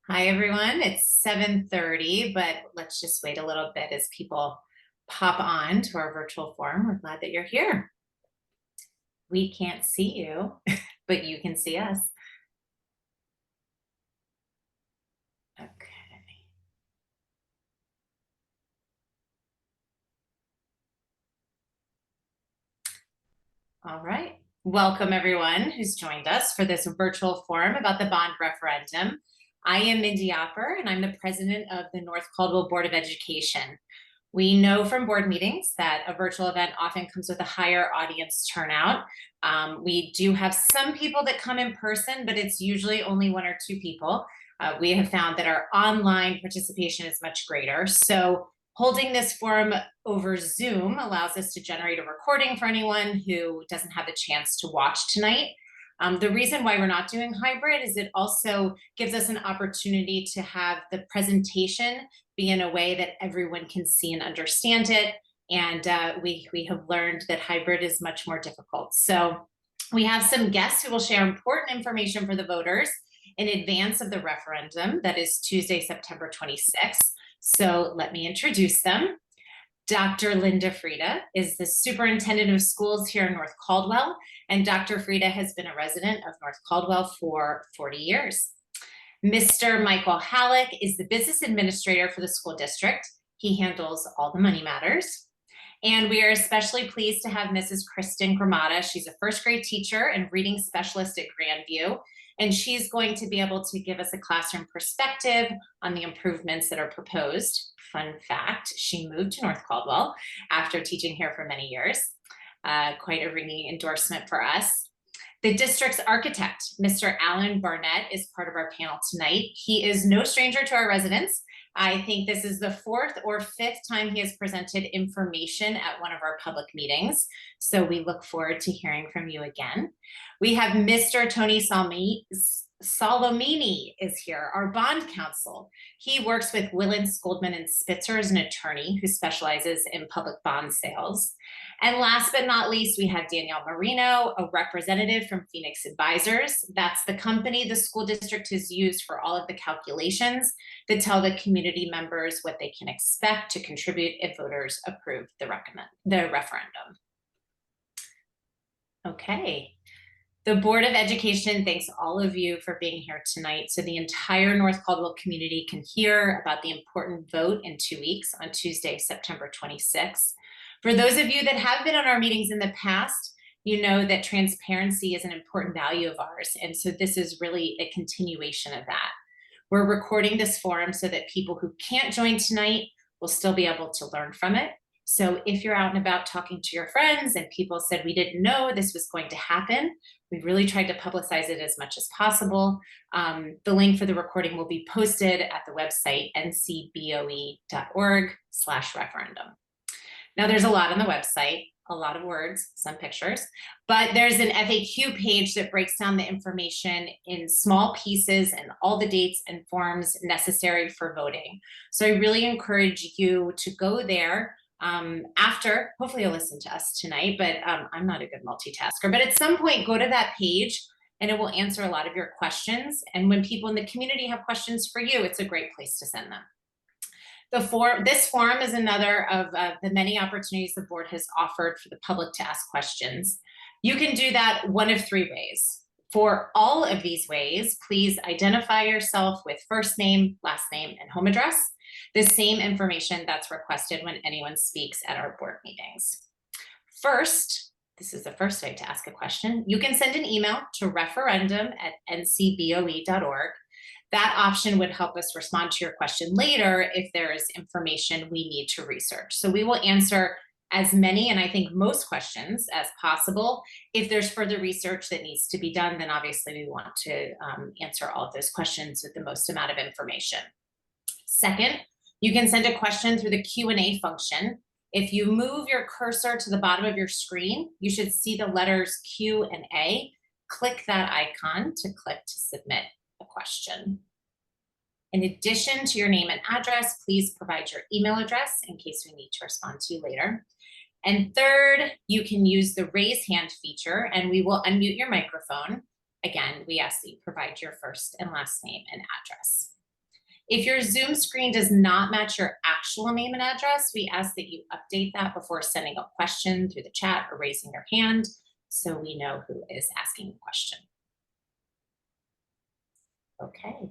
Hi, everyone. It's 7:30, but let's just wait a little bit as people pop on to our virtual forum. We're glad that you're here. We can't see you, but you can see us. Okay. All right. Welcome, everyone who's joined us for this virtual forum about the bond referendum. I am Mindy Opper, and I'm the president of the North Caldwell Board of Education. We know from board meetings that a virtual event often comes with a higher audience turnout. We do have some people that come in person, but it's usually only one or two people. We have found that our online participation is much greater. So holding this forum over Zoom allows us to generate a recording for anyone who doesn't have the chance to watch tonight. The reason why we're not doing hybrid is it also gives us an opportunity to have the presentation be in a way that everyone can see and understand it. And we have learned that hybrid is much more difficult. So we have some guests who will share important information for the voters in advance of the referendum. That is Tuesday, September 26th. So let me introduce them. Dr. Linda Frieda is the superintendent of schools here in North Caldwell, and Dr. Frieda has been a resident of North Caldwell for 40 years. Mr. Michael Halleck is the business administrator for the school district. He handles all the money matters. And we are especially pleased to have Mrs. Kristen Gramata. She's a first grade teacher and reading specialist at Grandview, and she's going to be able to give us a classroom perspective on the improvements that are proposed. Fun fact, she moved to North Caldwell after teaching here for many years. Quite a ringing endorsement for us. The district's architect, Mr. Alan Barnett, is part of our panel tonight. He is no stranger to our residents. I think this is the fourth or fifth time he has presented information at one of our public meetings. So we look forward to hearing from you again. We have Mr. Tony Solomini is here, our bond counsel. He works with Willens, Goldman, and Spitzer as an attorney who specializes in public bond sales. And last but not least, we have Danielle Marino, a representative from Phoenix Advisors. That's the company the school district has used for all of the calculations that tell the community members what they can expect to contribute if voters approve the referendum. Okay. The Board of Education thanks all of you for being here tonight so the entire North Caldwell community can hear about the important vote in 2 weeks on Tuesday, September 26th. For those of you that have been on our meetings in the past, you know that transparency is an important value of ours. And so this is really a continuation of that. We're recording this forum so that people who can't join tonight will still be able to learn from it. So if you're out and about talking to your friends and people said, we didn't know this was going to happen, we really tried to publicize it as much as possible. The link for the recording will be posted at the website ncboe.org/referendum. Now there's a lot on the website, a lot of words, some pictures, but there's an FAQ page that breaks down the information in small pieces and all the dates and forms necessary for voting. So I really encourage you to go there after, hopefully you'll listen to us tonight, but I'm not a good multitasker, but at some point go to that page and it will answer a lot of your questions. And when people in the community have questions for you, it's a great place to send them. This forum is another of the many opportunities the board has offered for the public to ask questions. You can do that one of three ways. For all of these ways, please identify yourself with first name, last name, and home address, the same information that's requested when anyone speaks at our board meetings. First, this is the first way to ask a question. You can send an email to referendum@ncboe.org. That option would help us respond to your question later if there is information we need to research. So we will answer as many, and I think most questions as possible. If there's further research that needs to be done, then obviously we want to answer all of those questions with the most amount of information. Second, you can send a question through the Q&A function. If you move your cursor to the bottom of your screen, you should see the letters Q and A. Click that icon to click to submit a question. In addition to your name and address, please provide your email address in case we need to respond to you later. And third, you can use the raise hand feature and we will unmute your microphone. Again, we ask that you provide your first and last name and address. If your Zoom screen does not match your actual name and address, we ask that you update that before sending a question through the chat or raising your hand so we know who is asking the question. Okay.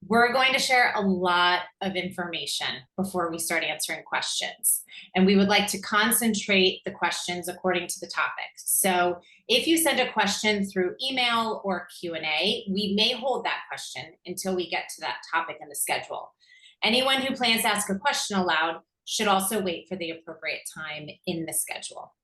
We're going to share a lot of information before we start answering questions. And we would like to concentrate the questions according to the topic. So if you send a question through email or Q&A, we may hold that question until we get to that topic in the schedule. Anyone who plans to ask a question aloud should also wait for the appropriate time in the schedule.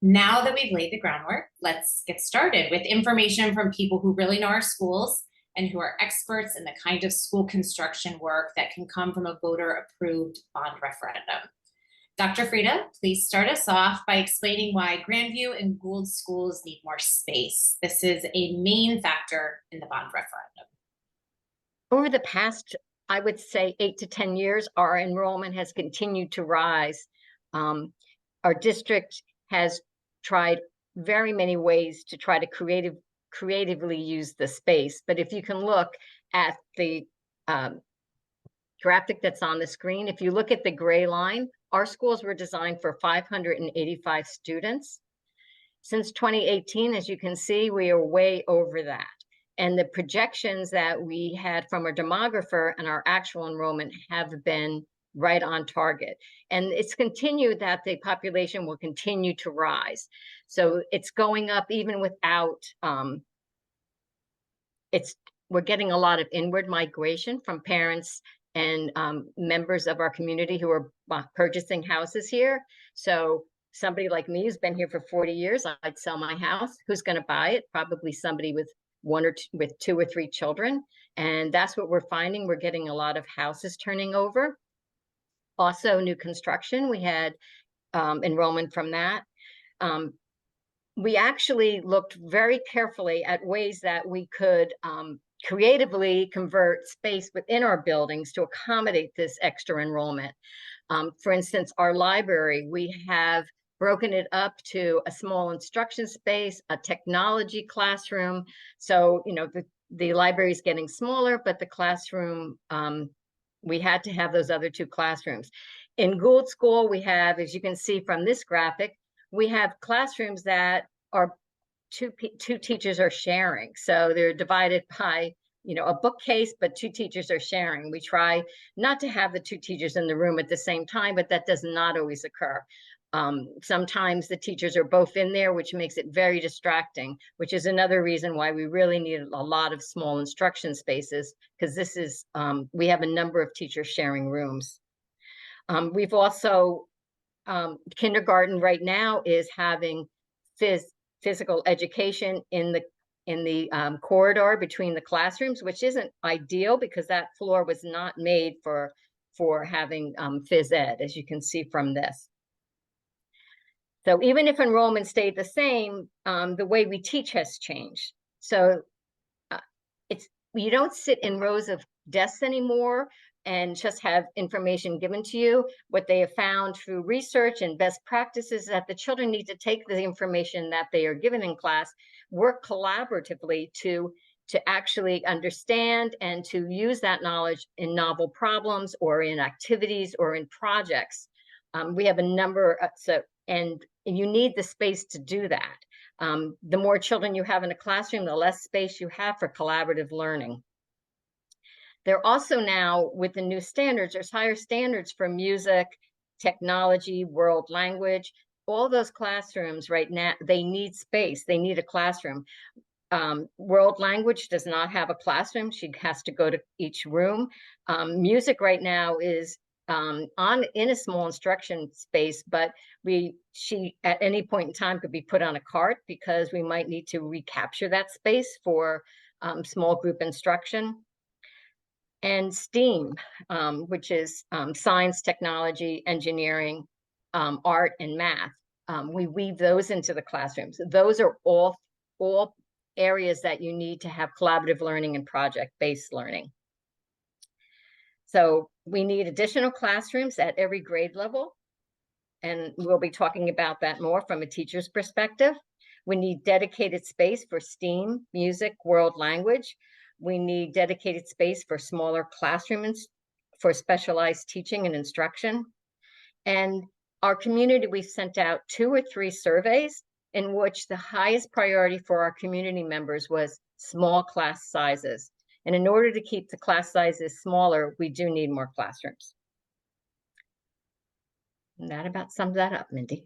Now that we've laid the groundwork, let's get started with information from people who really know our schools and who are experts in the kind of school construction work that can come from a voter-approved bond referendum. Dr. Frieda, please start us off by explaining why Grandview and Gould schools need more space. This is a main factor in the bond referendum. Over the past, I would say 8 to 10 years, our enrollment has continued to rise. Our district has tried very many ways to try to creatively use the space. But if you can look at the graphic that's on the screen, if you look at the gray line, our schools were designed for 585 students. Since 2018, as you can see, we are way over that. And the projections that we had from our demographer and our actual enrollment have been right on target. And it's continued that the population will continue to rise. So it's going up even without, we're getting a lot of inward migration from parents and members of our community who are purchasing houses here. So somebody like me who's been here for 40 years, I'd sell my house. Who's going to buy it? Probably somebody with with 2 or 3 children. And that's what we're finding. We're getting a lot of houses turning over. Also new construction, we had enrollment from that. We actually looked very carefully at ways that we could creatively convert space within our buildings to accommodate this extra enrollment. For instance, our library, we have broken it up to a small instruction space, a technology classroom. So, you know, the library is getting smaller, but the classroom, we had to have those other 2 classrooms. In Gould School, we have, as you can see from this graphic, we have classrooms that are two teachers are sharing. So they're divided by, you know, a bookcase, but 2 teachers are sharing. We try not to have the 2 teachers in the room at the same time, but that does not always occur. Sometimes the teachers are both in there, which makes it very distracting, which is another reason why we really need a lot of small instruction spaces, because this is, we have a number of teachers sharing rooms. We've also, kindergarten right now is having physical education in the corridor between the classrooms, which isn't ideal because that floor was not made for having phys ed, as you can see from this. So even if enrollment stayed the same, the way we teach has changed. So you don't sit in rows of desks anymore and just have information given to you. What they have found through research and best practices is that the children need to take the information that they are given in class, work collaboratively to actually understand and to use that knowledge in novel problems or in activities or in projects. We have a number of, and you need the space to do that. The more children you have in a classroom, the less space you have for collaborative learning. There also now, with the new standards, there's higher standards for music, technology, world language. All those classrooms right now, they need space. They need a classroom. World language does not have a classroom. She has to go to each room. Music right now is in a small instruction space, but she at any point in time could be put on a cart because we might need to recapture that space for small group instruction. And STEAM, which is science, technology, engineering, art, and math. We weave those into the classrooms. Those are all areas that you need to have collaborative learning and project-based learning. So we need additional classrooms at every grade level, and we'll be talking about that more from a teacher's perspective. We need dedicated space for STEAM, music, world language. We need dedicated space for smaller classrooms for specialized teaching and instruction. And our community, we've sent out 2 or 3 surveys in which the highest priority for our community members was small class sizes. And in order to keep the class sizes smaller, we do need more classrooms. And that about sums that up, Mindy.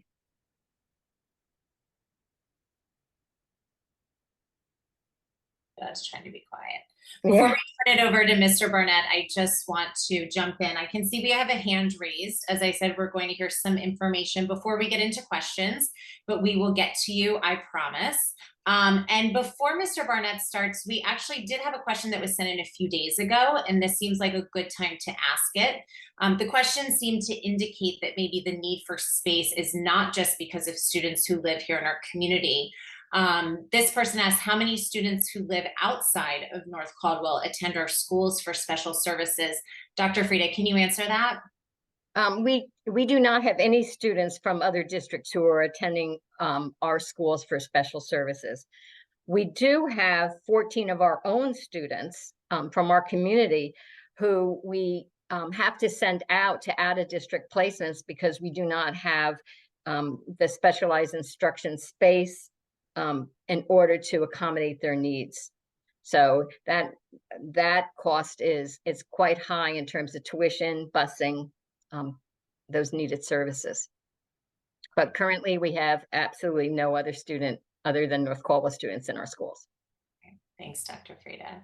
I was trying to be quiet. Before Yeah. we turn it over to Mr. Barnett, I just want to jump in. I can see we have a hand raised. As I said, we're going to hear some information before we get into questions, but we will get to you, I promise. And before Mr. Barnett starts, we actually did have a question that was sent in a few days ago, and this seems like a good time to ask it. The question seemed to indicate that maybe the need for space is not just because of students who live here in our community. This person asked, how many students who live outside of North Caldwell attend our schools for special services? Dr. Frieda, can you answer that? We do not have any students from other districts who are attending our schools for special services. We do have 14 of our own students from our community who we have to send out to out-of-district placements because we do not have the specialized instruction space in order to accommodate their needs. So that cost is quite high in terms of tuition, busing, those needed services. But currently we have absolutely no other student other than North Caldwell students in our schools. Okay, thanks, Dr. Frieda.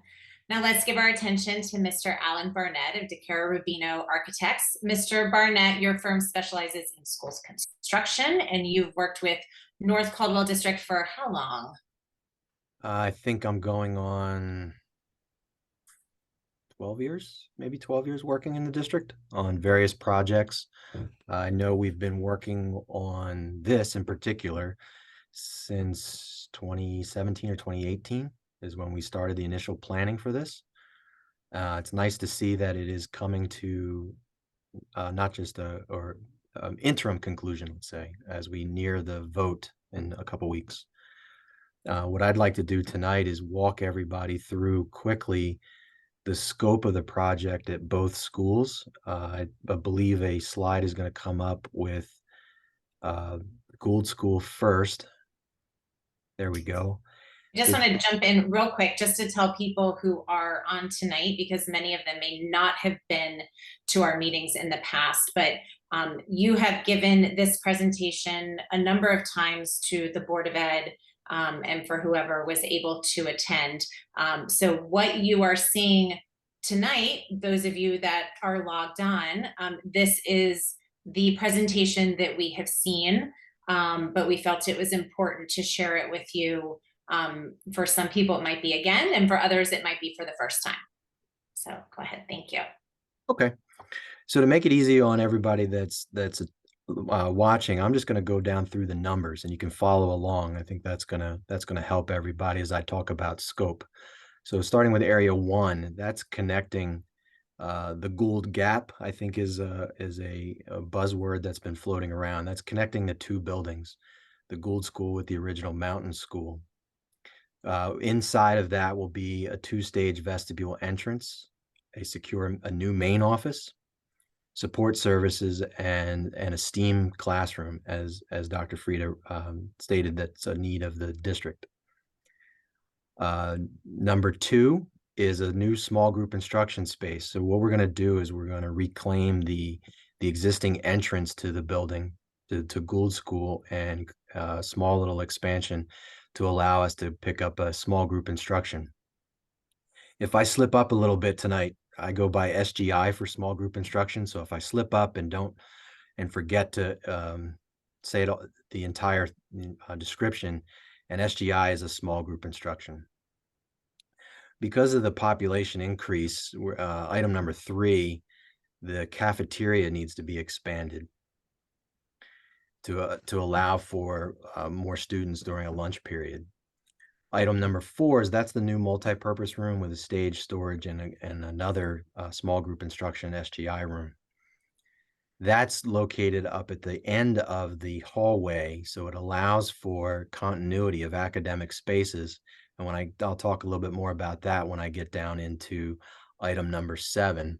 Now let's give our attention to Mr. Alan Barnett of DeCara Rubino Architects. Mr. Barnett, your firm specializes in schools construction, and you've worked with North Caldwell District for how long? I think I'm going on 12 years, maybe 12 years working in the district on various projects. I know we've been working on this in particular since 2017 or 2018 is when we started the initial planning for this. It's nice to see that it is coming to not just interim conclusion, let's say, as we near the vote in a couple weeks. What I'd like to do tonight is walk everybody through quickly the scope of the project at both schools. I believe a slide is going to come up with Gould School first. There we go. I just want to jump in real quick just to tell people who are on tonight, because many of them may not have been to our meetings in the past, but you have given this presentation a number of times to the Board of Ed and for whoever was able to attend. So what you are seeing tonight, those of you that are logged on, this is the presentation that we have seen, but we felt it was important to share it with you. For some people, it might be again, and for others, it might be for the first time. So go ahead. Thank you. Okay. So to make it easy on everybody that's watching, I'm just going to go down through the numbers, and you can follow along. I think that's gonna help everybody as I talk about scope. So starting with area 1, that's connecting the Gould Gap. I think is a buzzword that's been floating around. That's connecting the 2 buildings, the Gould School with the original Mountain School. Inside of that will be a 2-stage vestibule entrance, a new main office, support services, and a STEAM classroom, as Dr. Frieda stated, that's a need of the district. Number 2 is a new small group instruction space. So what we're going to do is we're going to reclaim the existing entrance to the building, to Gould School, and a small little expansion to allow us to pick up a small group instruction. If I slip up a little bit tonight, I go by SGI for small group instruction. So if I slip up and forget to say it, the entire description, and SGI is a small group instruction. Because of the population increase, item number 3, the cafeteria needs to be expanded to allow for more students during a lunch period. Item number 4 is that's the new multi-purpose room with a stage, storage, and another small group instruction SGI room. That's located up at the end of the hallway, so it allows for continuity of academic spaces And I'll talk a little bit more about that when I get down into item number 7.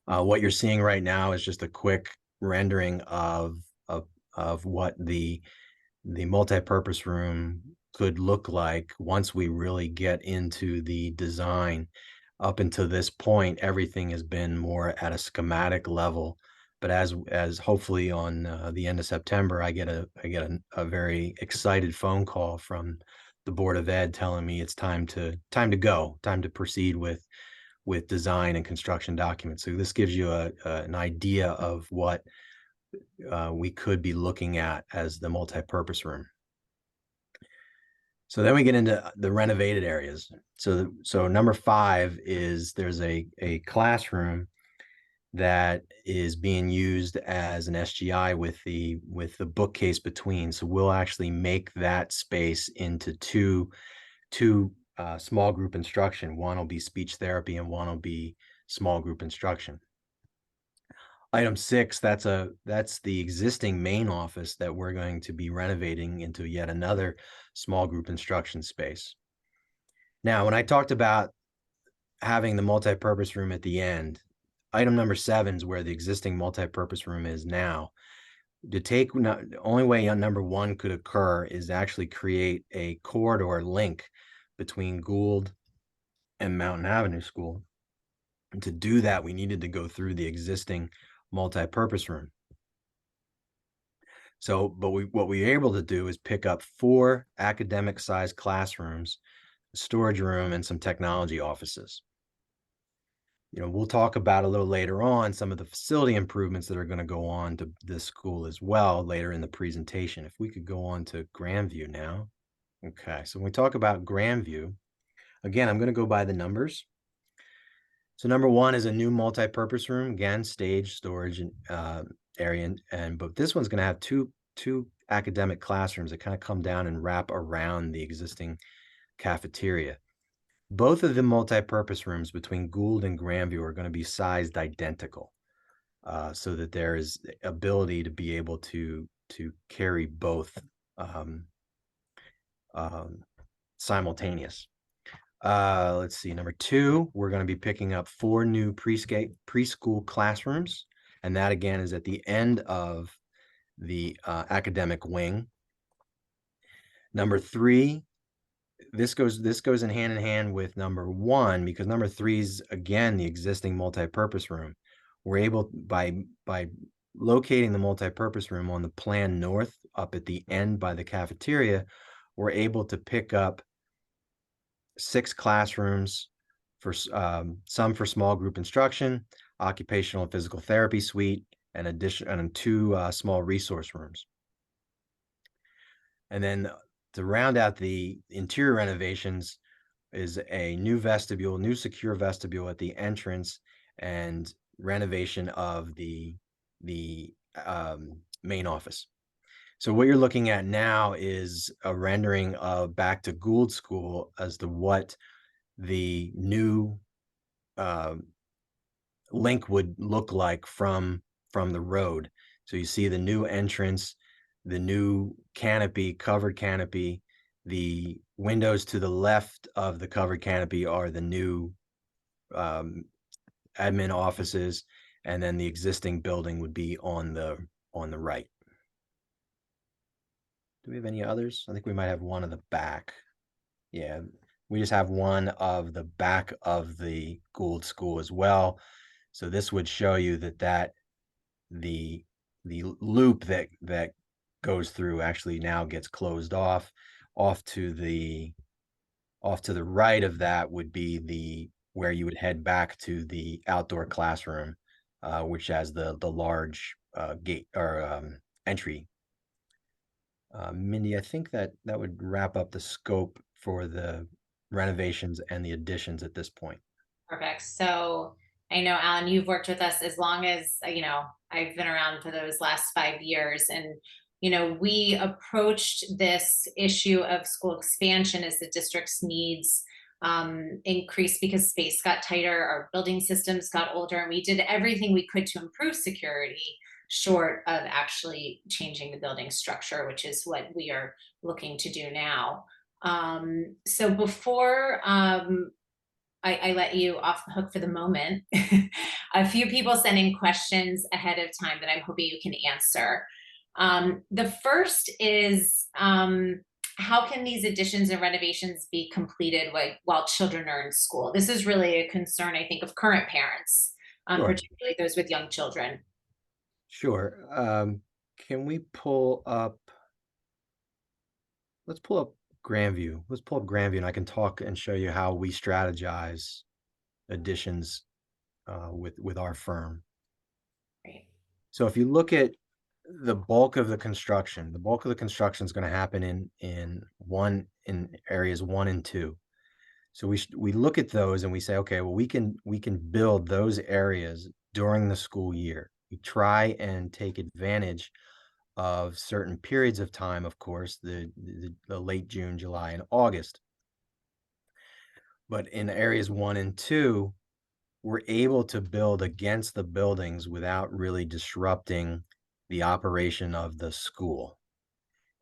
What you're seeing right now is just a quick rendering of what the multipurpose room could look like once we really get into the design. Up until this point, everything has been more at a schematic level, but as hopefully on the end of September, I get a very excited phone call from the Board of Ed telling me it's time to proceed with design and construction documents. So this gives you an idea of what we could be looking at as the multipurpose room. So then we get into the renovated areas. So number 5 is there's a classroom that is being used as an SGI with the bookcase between. So we'll actually make that space into two small group instruction. One will be speech therapy and one will be small group instruction. Item 6, that's the existing main office that we're going to be renovating into yet another small group instruction space. Now, when I talked about having the multipurpose room at the end, item number 7 is where the existing multipurpose room is now. The only way number 1 could occur is actually create a corridor link between Gould and Mountain Avenue School. And to do that, we needed to go through the existing multipurpose room. So, but what we were able to do is pick up 4 academic sized classrooms, a storage room, and some technology offices. We'll talk about a little later on some of the facility improvements that are going to go on to this school as well later in the presentation. If we could go on to Grandview now. Okay, so when we talk about Grandview, again, I'm going to go by the numbers. So number 1 is a new multi-purpose room, again, stage, storage, and area, but this one's going to have two academic classrooms that kind of come down and wrap around the existing cafeteria. Both of the multi-purpose rooms between Gould and Grandview are going to be sized identical, so that there is ability to be able to carry both simultaneous. Let's see, number 2, we're going to be picking up 4 new preschool classrooms, and that again is at the end of the academic wing. Number 3, this goes in hand with number 1, because number 3 is again the existing multipurpose room. We're able, by locating the multipurpose room on the plan north up at the end by the cafeteria, we're able to pick up 6 classrooms for some for small group instruction, occupational and physical therapy suite, and 2 small resource rooms. And then to round out the interior renovations is a new vestibule, new secure vestibule at the entrance, and renovation of the main office. So what you're looking at now is a rendering of back to Gould School as to what the new link would look like from the road. So you see the new entrance, the new canopy, covered canopy. The windows to the left of the covered canopy are the new admin offices, and then the existing building would be on the right. Do we have any others? I think we might have one of the back. Yeah, we just have one of the back of the Gould School as well. So this would show you that the loop that goes through actually now gets closed off. Off to the right of that would be where you would head back to the outdoor classroom, which has the large gate or entry. Mindy, I think that would wrap up the scope for the renovations and the additions at this point. Perfect. So I know, Alan, you've worked with us as long as, I've been around for those last 5 years. And, we approached this issue of school expansion as the district's needs increased because space got tighter, our building systems got older, and we did everything we could to improve security short of actually changing the building structure, which is what we are looking to do now. So before I let you off the hook for the moment, a few people sent in questions ahead of time that I'm hoping you can answer. The first is, how can these additions and renovations be completed while children are in school? This is really a concern, I think, of current parents, Sure. particularly those with young children. Sure. Can we pull up, let's pull up Grandview. Let's pull up Grandview and I can talk and show you how we strategize additions with our firm. Great. So if you look at the bulk of the construction is going to happen in areas 1 and 2. So we look at those and we say, okay, well, we can build those areas during the school year. We try and take advantage of certain periods of time, of course, the late June, July, and August. But in areas 1 and 2, we're able to build against the buildings without really disrupting the operation of the school.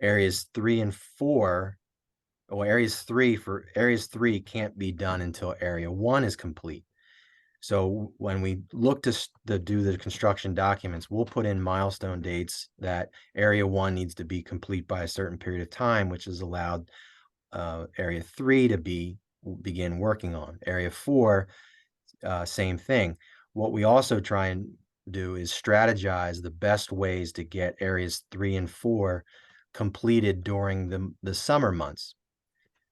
Areas 3 and 4, well, areas 3 can't be done until area 1 is complete. So when we look to do the construction documents, we'll put in milestone dates that area 1 needs to be complete by a certain period of time, which has allowed area 3 to begin working on. Area 4, same thing. What we also try and do is strategize the best ways to get areas 3 and 4 completed during the summer months,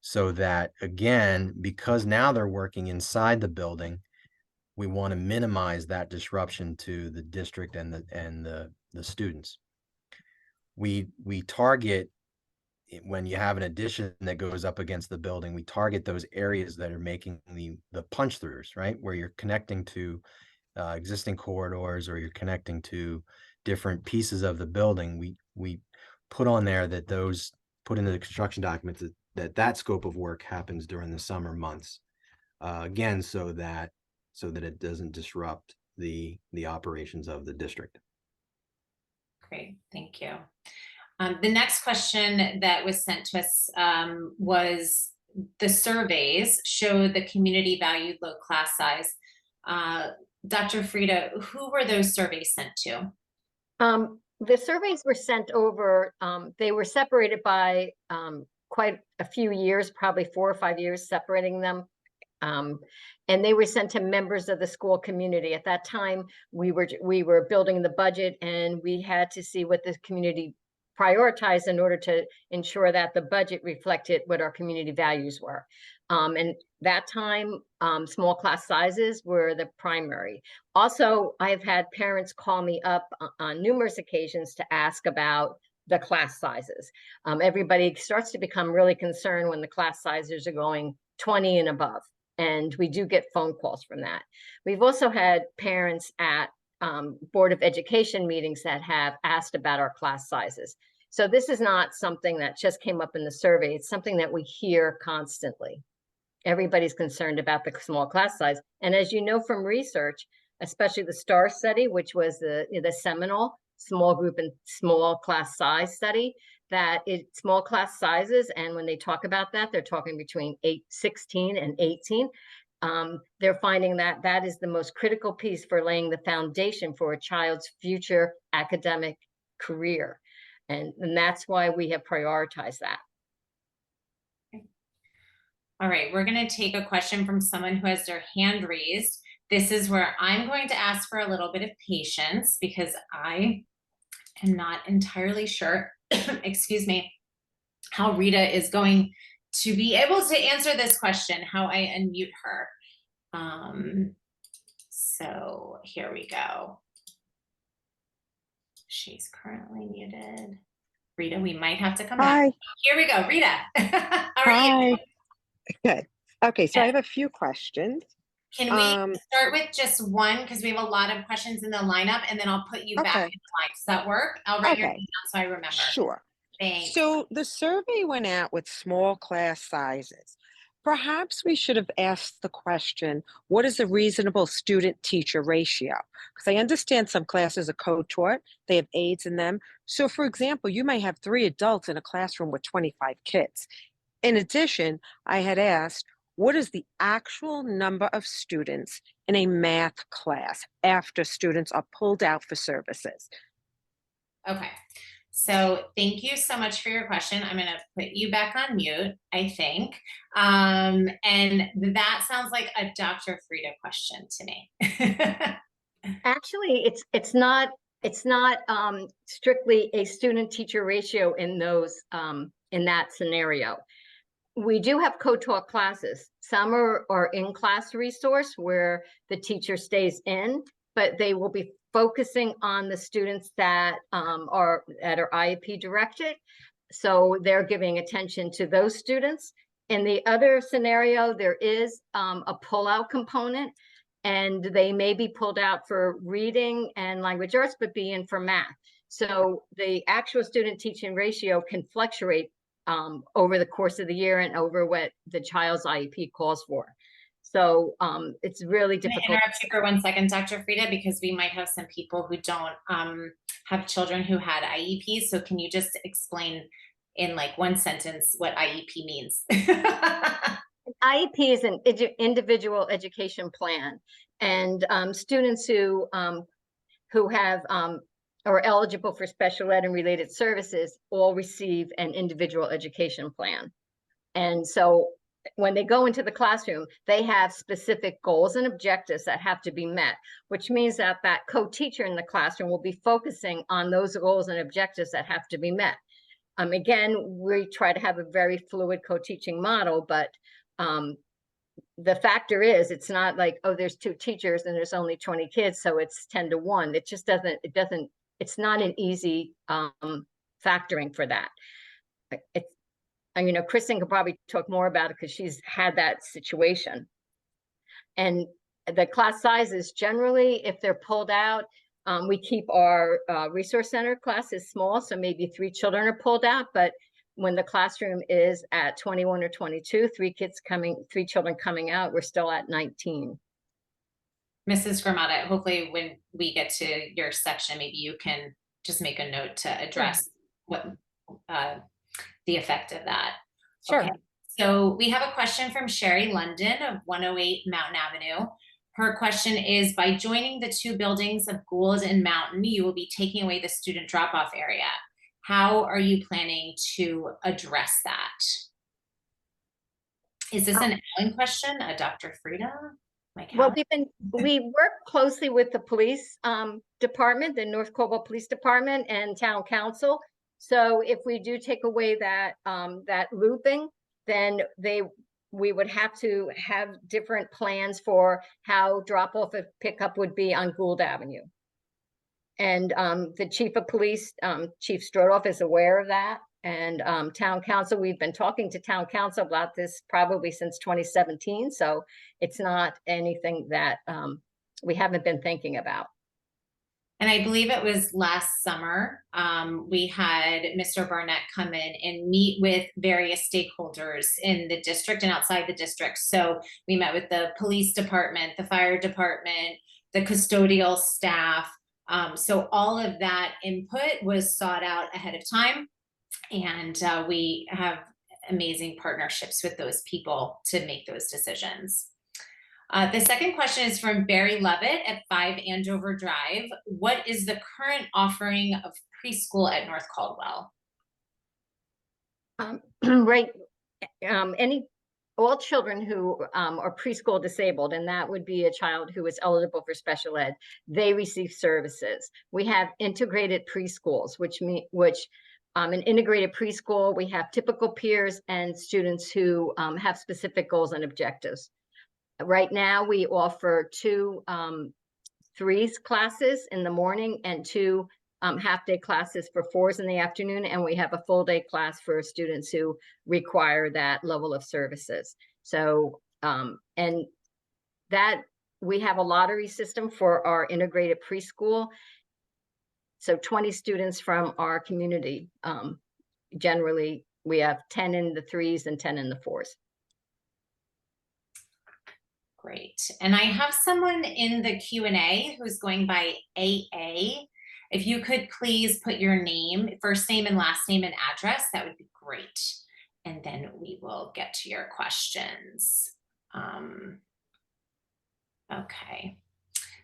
so that, again, because now they're working inside the building, we want to minimize that disruption to the district and the students. We target, when you have an addition that goes up against the building, we target those areas that are making the punch throughs, right? Where you're connecting to existing corridors, or you're connecting to different pieces of the building. We put on there that put into the construction documents that scope of work happens during the summer months. Again, so that it doesn't disrupt the operations of the district. Great, thank you. The next question that was sent to us was, the surveys showed the community valued low class size. Dr. Frieda, who were those surveys sent to? The surveys were sent over, they were separated by quite a few years, probably 4 or 5 years separating them. And they were sent to members of the school community. At that time, we were building the budget, and we had to see what the community prioritized in order to ensure that the budget reflected what our community values were. And that time, small class sizes were the primary. Also, I've had parents call me up on numerous occasions to ask about the class sizes. Everybody starts to become really concerned when the class sizes are going 20 and above. And we do get phone calls from that. We've also had parents at Board of Education meetings that have asked about our class sizes. So this is not something that just came up in the survey. It's something that we hear constantly. Everybody's concerned about the small class size. And as you know from research, especially the STAR study, which was the seminal small group and small class size study, that small class sizes, and when they talk about that, they're talking between 16 and 18. They're finding that that is the most critical piece for laying the foundation for a child's future academic career. And that's why we have prioritized that. All right, we're going to take a question from someone who has their hand raised. This is where I'm going to ask for a little bit of patience, because I am not entirely sure, excuse me, how Rita is going to be able to answer this question, how I unmute her. So here we go. She's currently muted. Rita, we might have to come back. Here we go, Rita. How are you? Good. Okay, so I have a few questions. Can we start with just one, because we have a lot of questions in the lineup, and then I'll put you back in the line. Does that work? I'll write your name down so I remember. Sure. Thanks. So the survey went out with small class sizes. Perhaps we should have asked the question, what is a reasonable student-teacher ratio? Because I understand some classes are co-taught, they have aides in them. So for example, you may have 3 adults in a classroom with 25 kids. In addition, I had asked, what is the actual number of students in a math class after students are pulled out for services? Okay. So thank you so much for your question. I'm going to put you back on mute, I think. And that sounds like a Dr. Frida question to me. Actually, it's not strictly a student teacher ratio in those in that scenario. We do have co-taught classes. Some are in-class resource where the teacher stays in, but they will be focusing on the students that are IEP directed. So they're giving attention to those students. In the other scenario, there is a pull-out component, and they may be pulled out for reading and language arts, but be in for math. So the actual student teaching ratio can fluctuate over the course of the year and over what the child's IEP calls for. So it's really Can I difficult. interrupt you for 1 second, Dr. Frida, because we might have some people who don't have children who had IEPs. So can you just explain in like 1 sentence what IEP means? IEP is an individual education plan, and students who have are eligible for special ed and related services all receive an individual education plan. And so when they go into the classroom, they have specific goals and objectives that have to be met, which means that that co-teacher in the classroom will be focusing on those goals and objectives that have to be met. Again, we try to have a very fluid co-teaching model, but the factor is, it's not like, oh, there's 2 teachers and there's only 20 kids, so it's 10 to 1. It just doesn't, it's not an easy factoring for that. And you know, Kristen could probably talk more about it because she's had that situation. And the class sizes generally, if they're pulled out, we keep our resource center classes small, so maybe 3 children are pulled out, but when the classroom is at 21 or 22, 3 children coming out, we're still at 19. Mrs. Gramata, hopefully when we get to your section, maybe you can just make a note to address what the effect of that. Sure. Okay. So we have a question from Sherry London of 108 Mountain Avenue. Her question is, by joining the 2 buildings of Gould and Mountain, you will be taking away the student drop-off area. How are you planning to address that? Is this an Ellen question, a Dr. Frida? Well, we work closely with the police department, the North Caldwell Police Department and Town Council. So if we do take away that that looping, then we would have to have different plans for how drop-off and pickup would be on Gould Avenue. And the chief of police, Chief Strodoff, is aware of that. And Town Council, we've been talking to Town Council about this probably since 2017. So it's not anything that we haven't been thinking about. And I believe it was last summer, we had Mr. Barnett come in and meet with various stakeholders in the district and outside the district. So we met with the police department, the fire department, the custodial staff. So all of that input was sought out ahead of time. And we have amazing partnerships with those people to make those decisions. The second question is from Barry Levitt at 5 Andover Drive. What is the current offering of preschool at North Caldwell? Right. All children who are preschool disabled, and that would be a child who is eligible for special ed, they receive services. We have integrated preschools, which an integrated preschool, we have typical peers and students who have specific goals and objectives. Right now, we offer 2 threes classes in the morning and 2 half-day classes for 4s in the afternoon, and we have a full-day class for students who require that level of services. So, and that we have a lottery system for our integrated preschool. So 20 students from our community, generally we have 10 in the 3s and 10 in the 4s. Great. And I have someone in the Q&A who's going by AA. If you could please put your name, first name and last name and address, that would be great. and then we will get to your questions. Okay.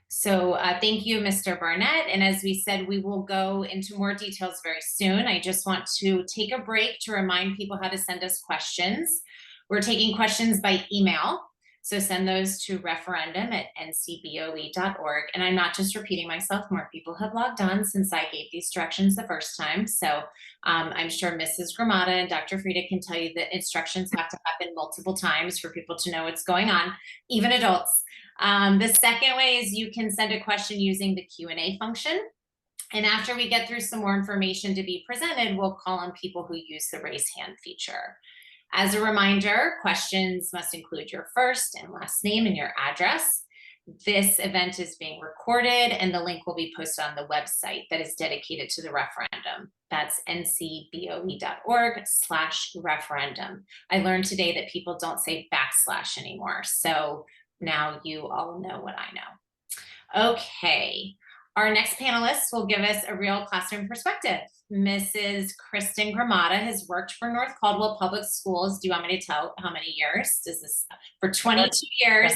So thank you, Mr. Barnett. And as we said, we will go into more details very soon. I just want to take a break to remind people how to send us questions. We're taking questions by email. So send those to referendum@ncboe.org. And I'm not just repeating myself, more people have logged on since I gave these directions the first time. So I'm sure Mrs. Gramata and Dr. Frieda can tell you that instructions have to happen multiple times for people to know what's going on, even adults. The second way is you can send a question using the Q&A function. And after we get through some more information to be presented, we'll call on people who use the raise hand feature. As a reminder, questions must include your first and last name and your address. This event is being recorded and the link will be posted on the website that is dedicated to the referendum. That's ncboe.org/referendum. I learned today that people don't say backslash anymore. So now you all know what I know. Okay, our next panelist will give us a real classroom perspective. Mrs. Kristen Gramata has worked for North Caldwell Public Schools. Do you want me to tell how many years? Does this for 22 years?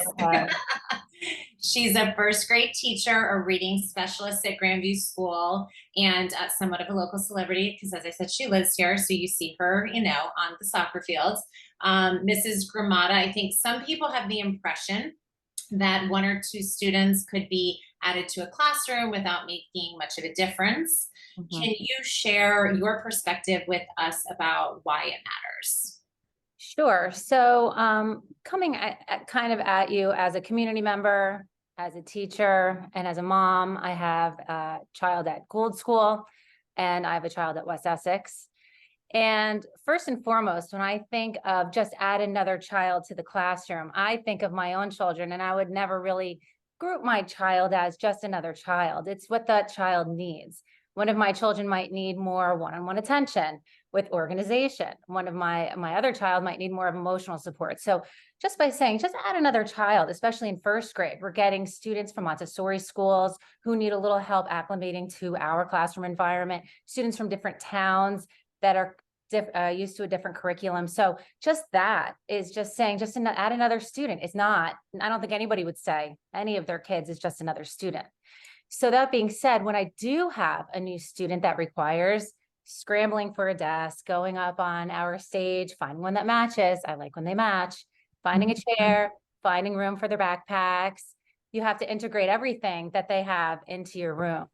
She's a first grade teacher, a reading specialist at Grandview School, and somewhat of a local celebrity because, as I said, she lives here. So you see her, you know, on the soccer fields. Mrs. Gramata, I think some people have the impression that 1 or 2 students could be added to a classroom without making much of a difference. Mm-hmm. Can you share your perspective with us about why it matters? Sure. So coming kind of at you as a community member, as a teacher, and as a mom, I have a child at Gould School and I have a child at West Essex. And first and foremost, when I think of just add another child to the classroom, I think of my own children, and I would never really group my child as just another child. It's what that child needs. One of my children might need more one-on-one attention with organization. One of my other child might need more of emotional support. So just by saying, just add another child, especially in first grade, we're getting students from Montessori schools who need a little help acclimating to our classroom environment, students from different towns that are used to a different curriculum. So just that is just saying, just add another student. It's not, I don't think anybody would say any of their kids is just another student. So that being said, when I do have a new student that requires scrambling for a desk, going up on our stage, finding one that matches, I like when they match, finding a chair, finding room for their backpacks, you have to integrate everything that they have into your room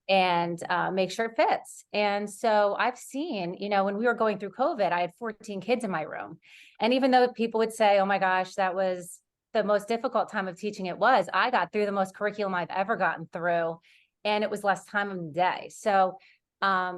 and make sure it fits. And so I've seen, you know, when we were going through COVID, I had 14 kids in my room. And even though people would say, oh my gosh, that was the most difficult time of teaching, I got through the most curriculum I've ever gotten through, and it was less time of the day. So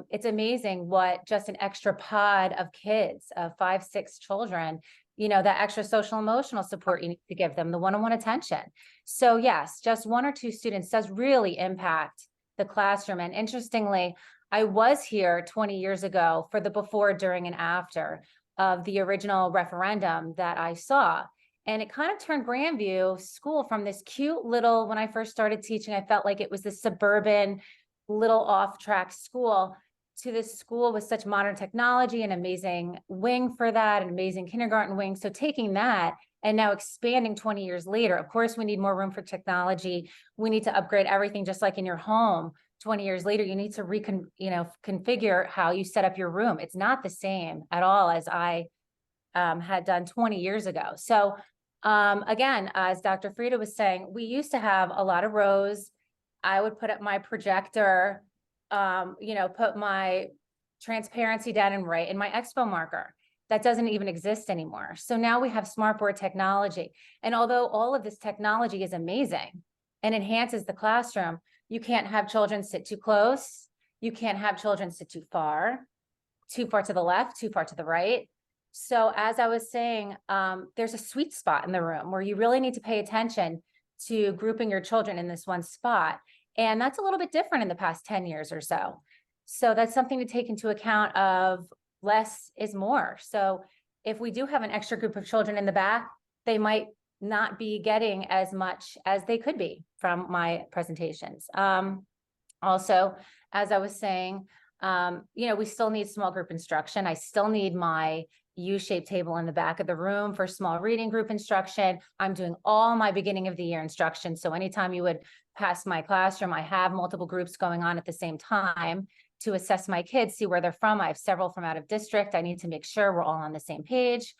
it's amazing what just an extra pod of kids, 5, 6 children, you know, that extra social emotional support you need to give them, the one-on-one attention. So yes, just 1 or 2 students does really impact the classroom. And interestingly, I was here 20 years ago for the before, during, and after of the original referendum that I saw. And it kind of turned Grandview School from this cute little, when I first started teaching, I felt like it was this suburban little off-track school, to this school with such modern technology, an amazing wing for that, an amazing kindergarten wing. So taking that and now expanding 20 years later, of course, we need more room for technology. We need to upgrade everything, just like in your home. 20 years later, you need to configure how you set up your room. It's not the same at all as I had done 20 years ago. So again, as Dr. Frieda was saying, we used to have a lot of rows. I would put up my projector, put my transparency down and write in my expo marker. That doesn't even exist anymore. So now we have smartboard technology. And although all of this technology is amazing and enhances the classroom, you can't have children sit too close. You can't have children sit too far to the left, too far to the right. So as I was saying, there's a sweet spot in the room where you really need to pay attention to grouping your children in this one spot. And that's a little bit different in the past 10 years or so. So that's something to take into account of less is more. So if we do have an extra group of children in the back, they might not be getting as much as they could be from my presentations. Also, as I was saying, we still need small group instruction. I still need my U-shaped table in the back of the room for small reading group instruction. I'm doing all my beginning of the year instruction. So anytime you would pass my classroom, I have multiple groups going on at the same time to assess my kids, see where they're from. I have several from out of district. I need to make sure we're all on the same page.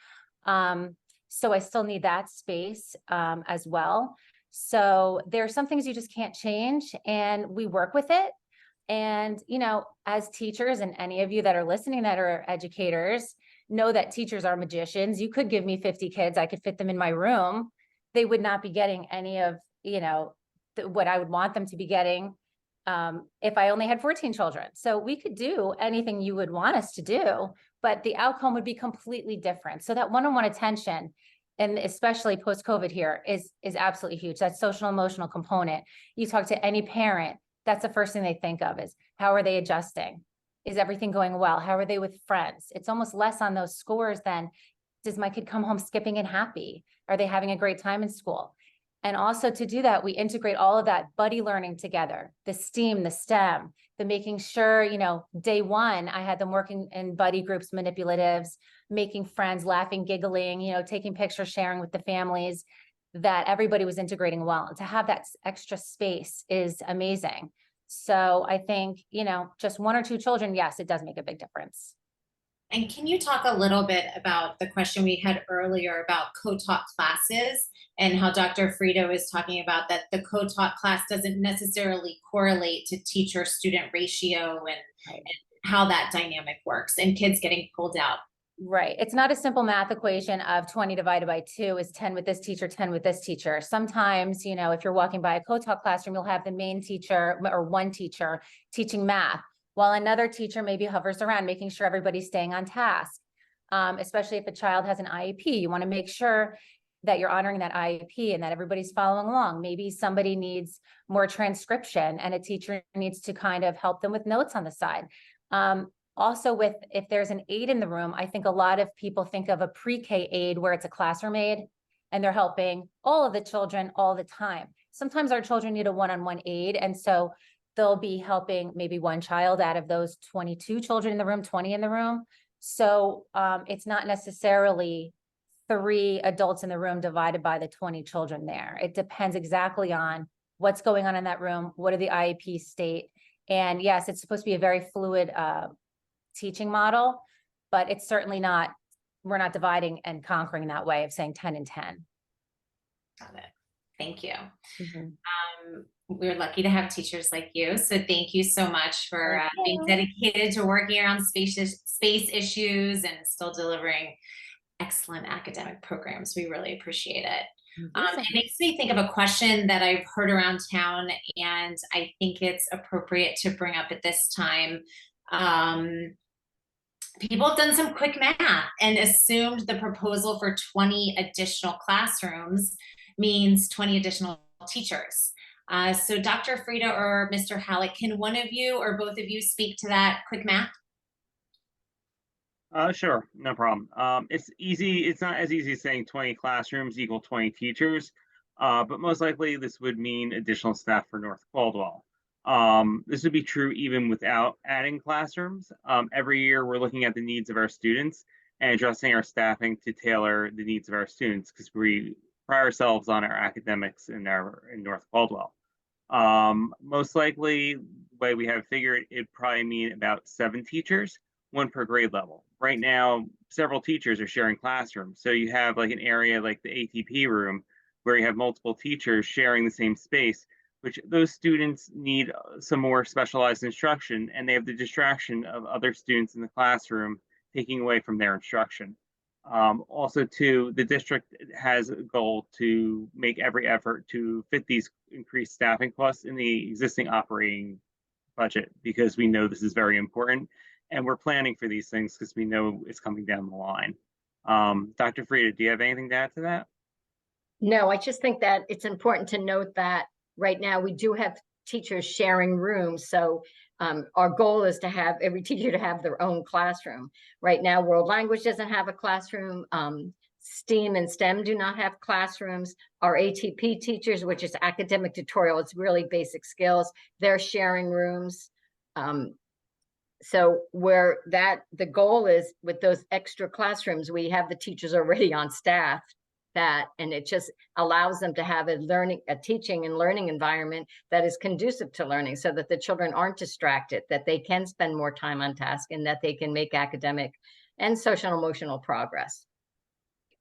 So I still need that space as well. So there are some things you just can't change, and we work with it. And, you know, as teachers, and any of you that are listening that are educators, know that teachers are magicians. You could give me 50 kids, I could fit them in my room. They would not be getting any of, you know, what I would want them to be getting if I only had 14 children. So we could do anything you would want us to do, but the outcome would be completely different. So that one-on-one attention, and especially post-COVID here, is absolutely huge. That social emotional component. You talk to any parent, that's the first thing they think of is, how are they adjusting? Is everything going well? How are they with friends? It's almost less on those scores than, does my kid come home skipping and happy? Are they having a great time in school? And also to do that, we integrate all of that buddy learning together, the STEAM, the STEM, the making sure, you know, day one, I had them working in buddy groups, manipulatives, making friends, laughing, giggling, you know, taking pictures, sharing with the families, that everybody was integrating well. To have that extra space is amazing. So I think, you know, just 1 or 2 children, yes, it does make a big difference. And can you talk a little bit about the question we had earlier about co-taught classes, and how Dr. Frito is talking about that the co-taught class doesn't necessarily correlate to teacher-student ratio, and how that dynamic works and kids getting pulled out? Right. It's not a simple math equation of 20 divided by 2 is 10 with this teacher, 10 with this teacher. Sometimes, you know, if you're walking by a co-taught classroom, you'll have the main teacher or one teacher teaching math, while another teacher maybe hovers around making sure everybody's staying on task. Especially if a child has an IEP, you want to make sure that you're honoring that IEP and that everybody's following along. Maybe somebody needs more transcription and a teacher needs to kind of help them with notes on the side. Also, if there's an aide in the room, I think a lot of people think of a pre-K aide where it's a classroom aide and they're helping all of the children all the time. Sometimes our children need a one-on-one aide, and so they'll be helping maybe one child out of those 22 children in the room, 20 in the room. So it's not necessarily 3 adults in the room divided by the 20 children there. It depends exactly on what's going on in that room. What are the IEP state? And yes, it's supposed to be a very fluid teaching model, but it's certainly not, we're not dividing and conquering that way of saying 10 and 10. Got it. Thank you. Mm-hmm. We're lucky to have teachers like you. So thank you so much for being dedicated to working around space issues and still delivering excellent academic programs. We really appreciate it. It makes me think of a question that I've heard around town, and I think it's appropriate to bring up at this time. People have done some quick math and assumed the proposal for 20 additional classrooms means 20 additional teachers. So Dr. Frito or Mr. Halleck, can one of you or both of you speak to that quick math? Sure, no problem. It's easy. It's not as easy as saying 20 classrooms equal 20 teachers, but most likely this would mean additional staff for North Caldwell. This would be true even without adding classrooms. Every year we're looking at the needs of our students and adjusting our staffing to tailor the needs of our students, because we pride ourselves on our academics in North Caldwell. Most likely, the way we have figured, it'd probably mean about 7 teachers, 1 per grade level. Right now, several teachers are sharing classrooms. So you have like an area like the ATP room where you have multiple teachers sharing the same space, which those students need some more specialized instruction, and they have the distraction of other students in the classroom taking away from their instruction. Also, too, the district has a goal to make every effort to fit these increased staffing costs in the existing operating budget, because we know this is very important, and we're planning for these things because we know it's coming down the line. Dr. Frito, do you have anything to add to that? No, I just think that it's important to note that right now we do have teachers sharing rooms. So our goal is to have every teacher to have their own classroom. Right now, world language doesn't have a classroom. STEAM and STEM do not have classrooms. Our ATP teachers, which is academic tutorial, it's really basic skills, they're sharing rooms. So where the goal is with those extra classrooms, we have the teachers already on staff and it just allows them to have a teaching and learning environment that is conducive to learning so that the children aren't distracted, that they can spend more time on task and that they can make academic and social and emotional progress.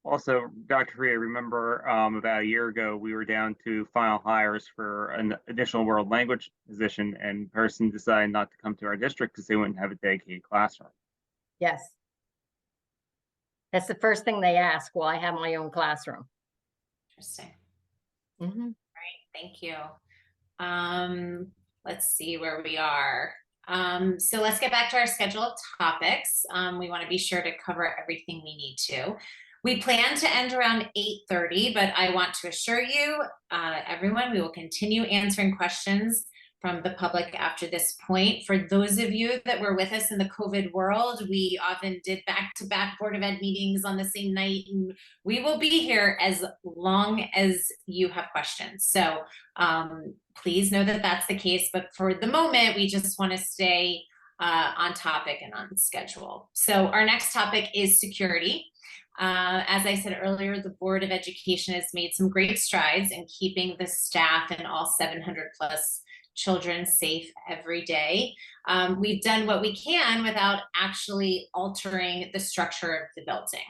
Also, Dr. Free, I remember about a year ago, we were down to final hires for an additional world language position, and person decided not to come to our district because they wouldn't have a dedicated classroom. Yes. That's the first thing they ask. Well, I have my own classroom. Interesting. Mm-hmm. Thank you. Let's see where we are. So let's get back to our schedule of topics. We want to be sure to cover everything we need to. We plan to end around 8:30, but I want to assure you, everyone, we will continue answering questions from the public after this point. For those of you that were with us in the COVID world, we often did back-to-back Board of Ed meetings on the same night, and we will be here as long as you have questions. So please know that that's the case, but for the moment, we just want to stay on topic and on schedule. So our next topic is security. As I said earlier, the Board of Education has made some great strides in keeping the staff and all 700 plus children safe every day. We've done what we can without actually altering the structure of the building.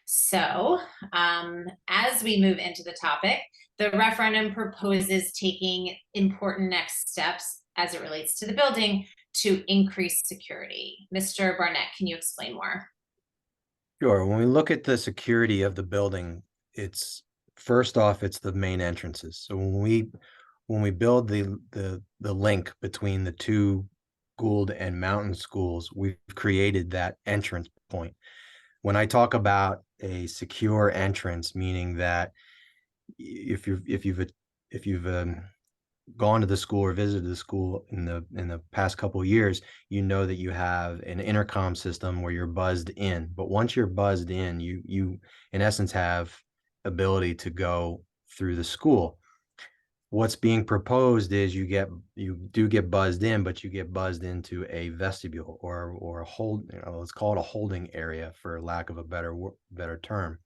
So as we move into the topic, the referendum proposes taking important next steps as it relates to the building to increase security. Mr. Barnett, can you explain more? Sure. When we look at the security of the building, it's first off, it's the main entrances. So when we build the link between the two Gould and Mountain schools, we've created that entrance point. When I talk about a secure entrance, meaning that if you've gone to the school or visited the school in the past couple of years, you know that you have an intercom system where you're buzzed in. But once you're buzzed in, you in essence have ability to go through the school. What's being proposed is you do get buzzed in, but you get buzzed into a vestibule or a hold, let's call it a holding area for lack of a better term.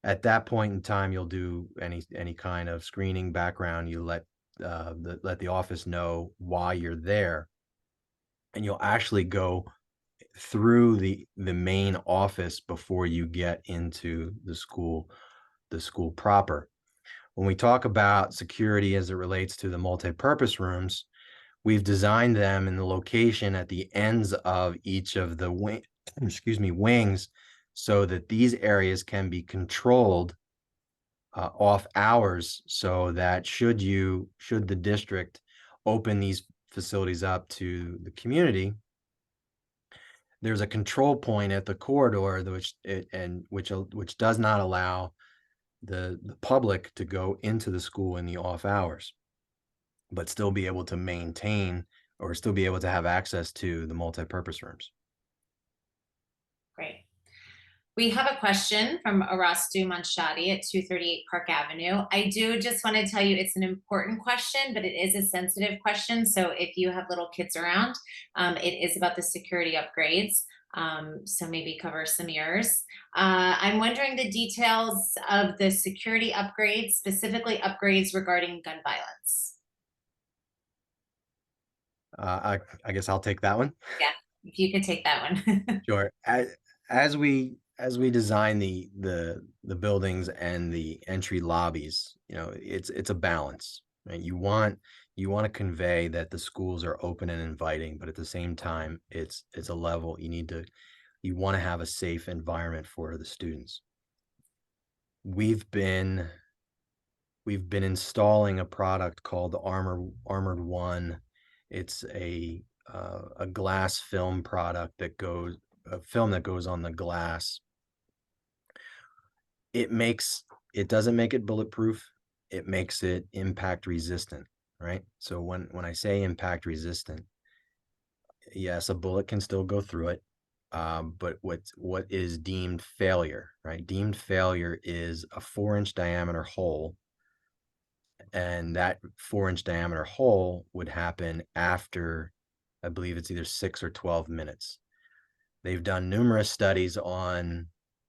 At that point in time, you'll do any kind of screening background. You let the office know why you're there, and you'll actually go through the main office before you get into the school proper. When we talk about security as it relates to the multi-purpose rooms, we've designed them in the location at the ends of each of the wings, so that these areas can be controlled off hours, so that should the district open these facilities up to the community, there's a control point at the corridor which does not allow the public to go into the school in the off hours, but still be able to maintain or still be able to have access to the multi-purpose rooms. Great. We have a question from Arastu Manshadi at 238 Park Avenue. I do just want to tell you it's an important question, but it is a sensitive question. So if you have little kids around, it is about the security upgrades. So maybe cover some ears. I'm wondering the details of the security upgrades, specifically upgrades regarding gun violence. I guess I'll take that one. Yeah, if you could take that one. Sure. As we design the buildings and the entry lobbies, it's a balance, right? You want to convey that the schools are open and inviting, but at the same time, it's a level you want to have a safe environment for the students. We've been installing a product called the Armored One. It's a glass film product a film that goes on the glass. It doesn't make it bulletproof. It makes it impact resistant, right? So when I say impact resistant, yes, a bullet can still go through it. But what is deemed failure, right? Deemed failure is a 4-inch diameter hole. And that 4-inch diameter hole would happen after I believe it's either 6 or 12 minutes. They've done numerous studies on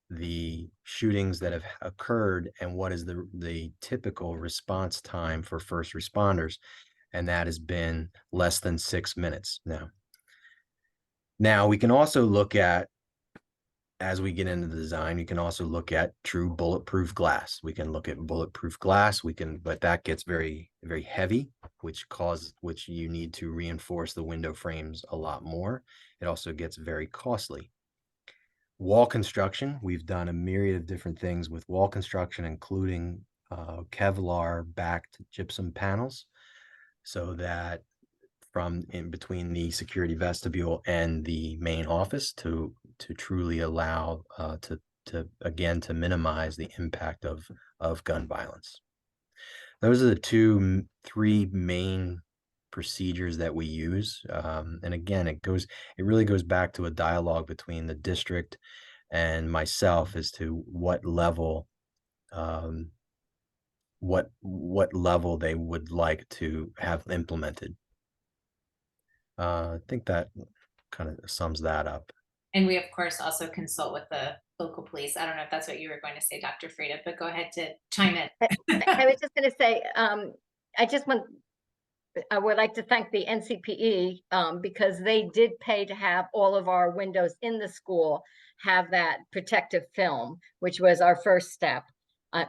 the shootings that have occurred and what is the typical response time for first responders, and that has been less than 6 minutes now we can also look at, as we get into the design, you can also look at true bulletproof glass. We can look at bulletproof glass, but that gets very, very heavy, which you need to reinforce the window frames a lot more. It also gets very costly. Wall construction, we've done a myriad of different things with wall construction, including Kevlar backed gypsum panels, so that from in between the security vestibule and the main office to truly allow to minimize the impact of gun violence. Those are the three main procedures that we use. And again, it really goes back to a dialogue between the district and myself as to what level they would like to have implemented. I think that kind of sums that up. And we, of course, also consult with the local police. I don't know if that's what you were going to say, Dr. Frieda, but go ahead to chime in. I was just going to say, I would like to thank the NCPE because they did pay to have all of our windows in the school have that protective film, which was our first step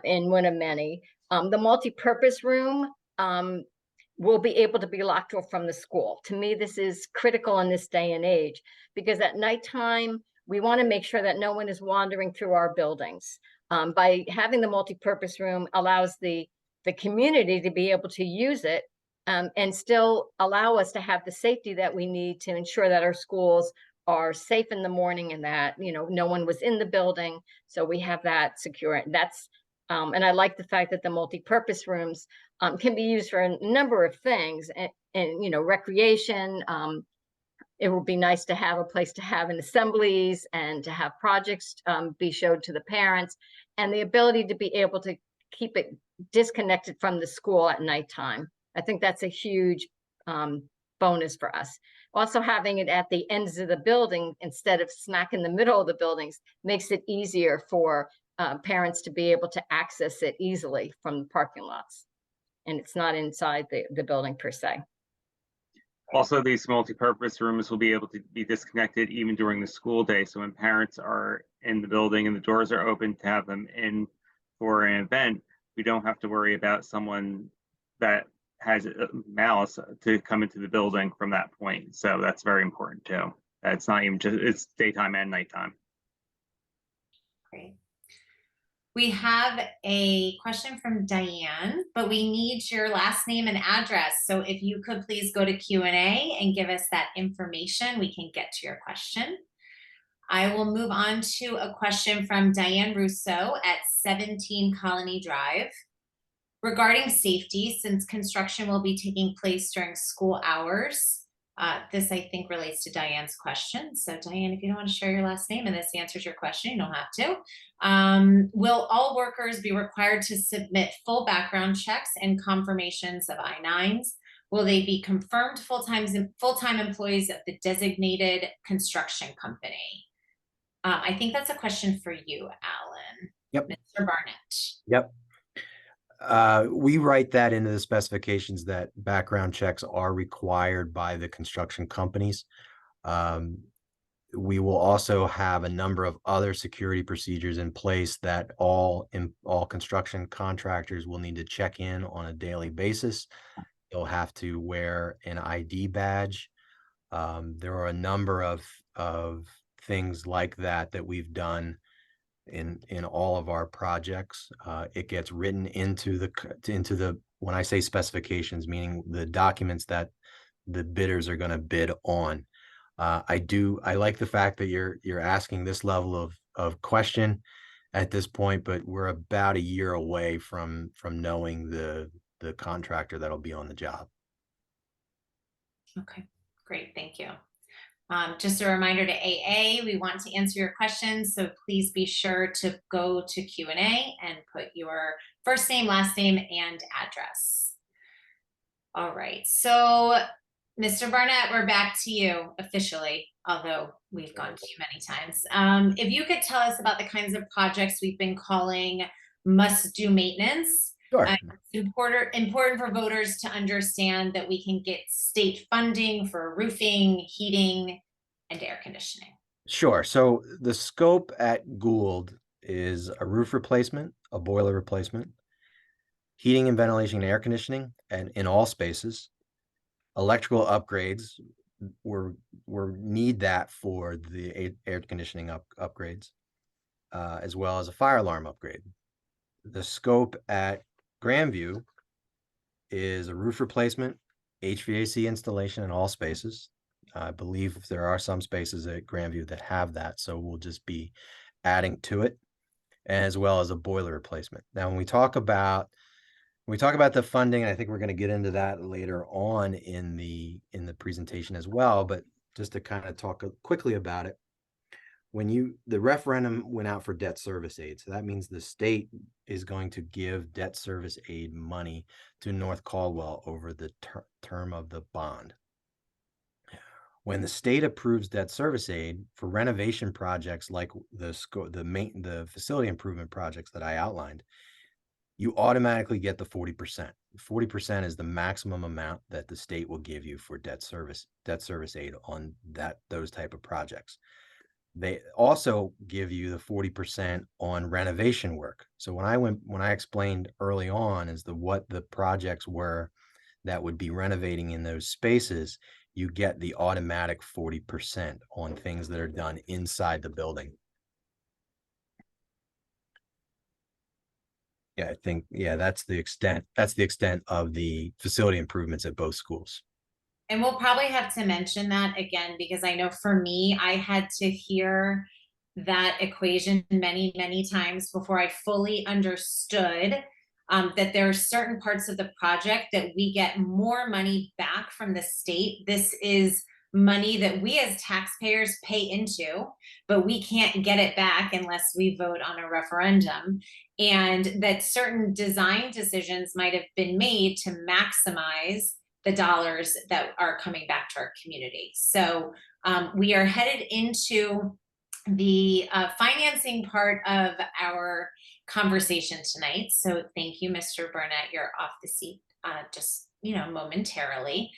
in one of many. The multi-purpose room will be able to be locked off from the school. To me, this is critical in this day and age, because at nighttime, we want to make sure that no one is wandering through our buildings. By having the multi-purpose room allows the community to be able to use it and still allow us to have the safety that we need to ensure that our schools are safe in the morning and that, no one was in the building. So we have that secure. That's and I like the fact that the multi-purpose rooms can be used for a number of things and recreation. It would be nice to have a place to have an assemblies and to have projects be showed to the parents, and the ability to be able to keep it disconnected from the school at nighttime. I think that's a huge bonus for us. Also, having it at the ends of the building instead of smack in the middle of the buildings makes it easier for parents to be able to access it easily from the parking lots. And it's not inside the building per se. Also, these multi-purpose rooms will be able to be disconnected even during the school day. So when parents are in the building and the doors are open to have them in for an event, we don't have to worry about someone that has a malice to come into the building from that point. So that's very important too. It's not even just, it's daytime and nighttime. Great. We have a question from Diane, but we need your last name and address. So if you could please go to Q&A and give us that information, we can get to your question. I will move on to a question from Diane Russo at 17 Colony Drive. Regarding safety, since construction will be taking place during school hours, this I think relates to Diane's question. So Diane, if you don't want to share your last name and this answers your question, you don't have to. Will all workers be required to submit full background checks and confirmations of I-9s? Will they be confirmed full-time employees of the designated construction company? I think that's a question for you, Alan. Yep. Mr. Barnett. Yep. We write that into the specifications that background checks are required by the construction companies. We will also have a number of other security procedures in place that all construction contractors will need to check in on a daily basis. You'll have to wear an ID badge. There are a number of things like that we've done in all of our projects. It gets written into the when I say specifications, meaning the documents that the bidders are going to bid on. I like the fact that you're asking this level of question at this point, but we're about a year away from knowing the contractor that'll be on the job. Okay, great, thank you. Just a reminder to AA, we want to answer your questions, so please be sure to go to Q&A and put your first name, last name, and address. All right, so Mr. Barnett, we're back to you officially, although we've gone to you many times. If you could tell us about the kinds of projects we've been calling must-do maintenance. Sure. It's important for voters to understand that we can get state funding for roofing, heating, and air conditioning. Sure. So the scope at Gould is a roof replacement, a boiler replacement, heating and ventilation and air conditioning, and in all spaces, electrical upgrades. We're need that for the air conditioning upgrades, as well as a fire alarm upgrade. The scope at Grandview is a roof replacement, HVAC installation in all spaces. I believe there are some spaces at Grandview that have that, so we'll just be adding to it, as well as a boiler replacement. Now, when we talk about the funding, and I think we're going to get into that later on in the presentation as well, but just to kind of talk quickly about it, the referendum went out for debt service aid. So that means the state is going to give debt service aid money to North Caldwell over the term of the bond. When the state approves debt service aid for renovation projects like the facility improvement projects that I outlined, you automatically get the 40%. 40% is the maximum amount that the state will give you for debt service aid on those type of projects. They also give you the 40% on renovation work. So when I explained early on what the projects were that would be renovating in those spaces, you get the automatic 40% on things that are done inside the building. Yeah, I think, that's the extent of the facility improvements at both schools. And we'll probably have to mention that again, because I know for me, I had to hear that equation many, many times before I fully understood that there are certain parts of the project that we get more money back from the state. This is money that we as taxpayers pay into, but we can't get it back unless we vote on a referendum. And that certain design decisions might have been made to maximize the dollars that are coming back to our community. So we are headed into the financing part of our conversation tonight. So thank you, Mr. Burnett. You're off the seat just momentarily.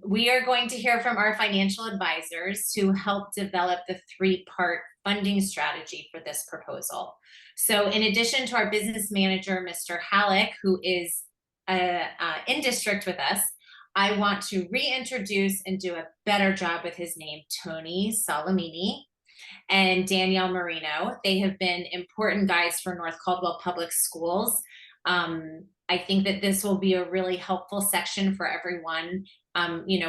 We are going to hear from our financial advisors to help develop the three-part funding strategy for this proposal. So in addition to our business manager, Mr. Halleck, who is in district with us, I want to reintroduce and do a better job with his name, Tony Salamini and Danielle Marino. They have been important guides for North Caldwell Public Schools. I think that this will be a really helpful section for everyone.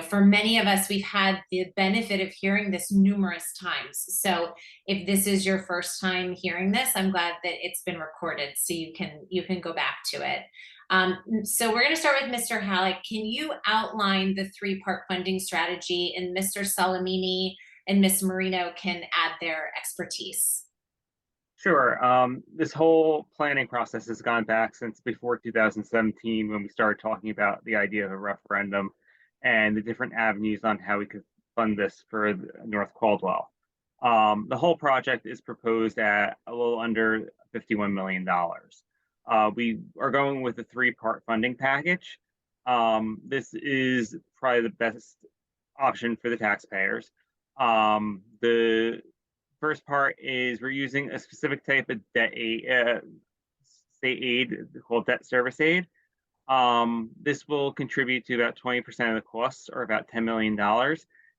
For many of us, we've had the benefit of hearing this numerous times. So if this is your first time hearing this, I'm glad that it's been recorded so you can go back to it. So we're going to start with Mr. Halleck. Can you outline the three-part funding strategy, and Mr. Salamini and Ms. Marino can add their expertise? Sure. This whole planning process has gone back since before 2017, when we started talking about the idea of a referendum and the different avenues on how we could fund this for North Caldwell. The whole project is proposed at a little under $51 million. We are going with a three-part funding package. This is probably the best option for the taxpayers. The first part is we're using a specific type of debt aid, state aid called debt service aid. This will contribute to about 20% of the costs, or about $10 million.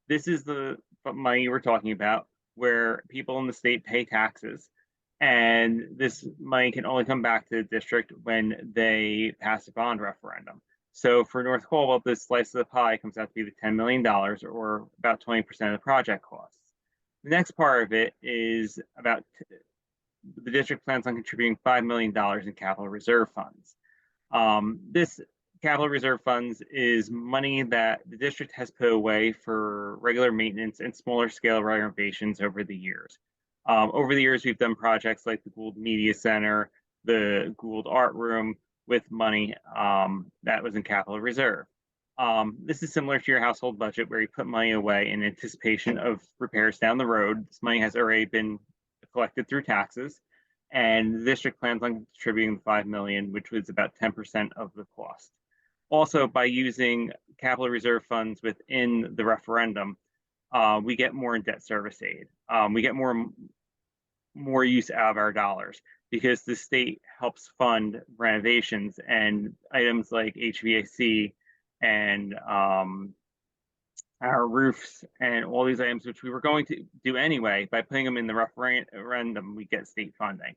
This is the money we're talking about, where people in the state pay taxes, and this money can only come back to the district when they pass a bond referendum. So for North Caldwell, this slice of the pie comes out to be the $10 million, or about 20% of the project costs. The next part of it is about the district plans on contributing $5 million in capital reserve funds. This capital reserve funds is money that the district has put away for regular maintenance and smaller scale renovations over the years. Over the years, we've done projects like the Gould Media Center, the Gould Art Room, with money that was in capital reserve. This is similar to your household budget where you put money away in anticipation of repairs down the road. This money has already been collected through taxes, and the district plans on contributing the $5 million, which was about 10% of the cost. Also, by using capital reserve funds within the referendum, we get more in debt service aid. We get more use out of our dollars because the state helps fund renovations and items like HVAC and our roofs and all these items, which we were going to do anyway. By putting them in the referendum, we get state funding.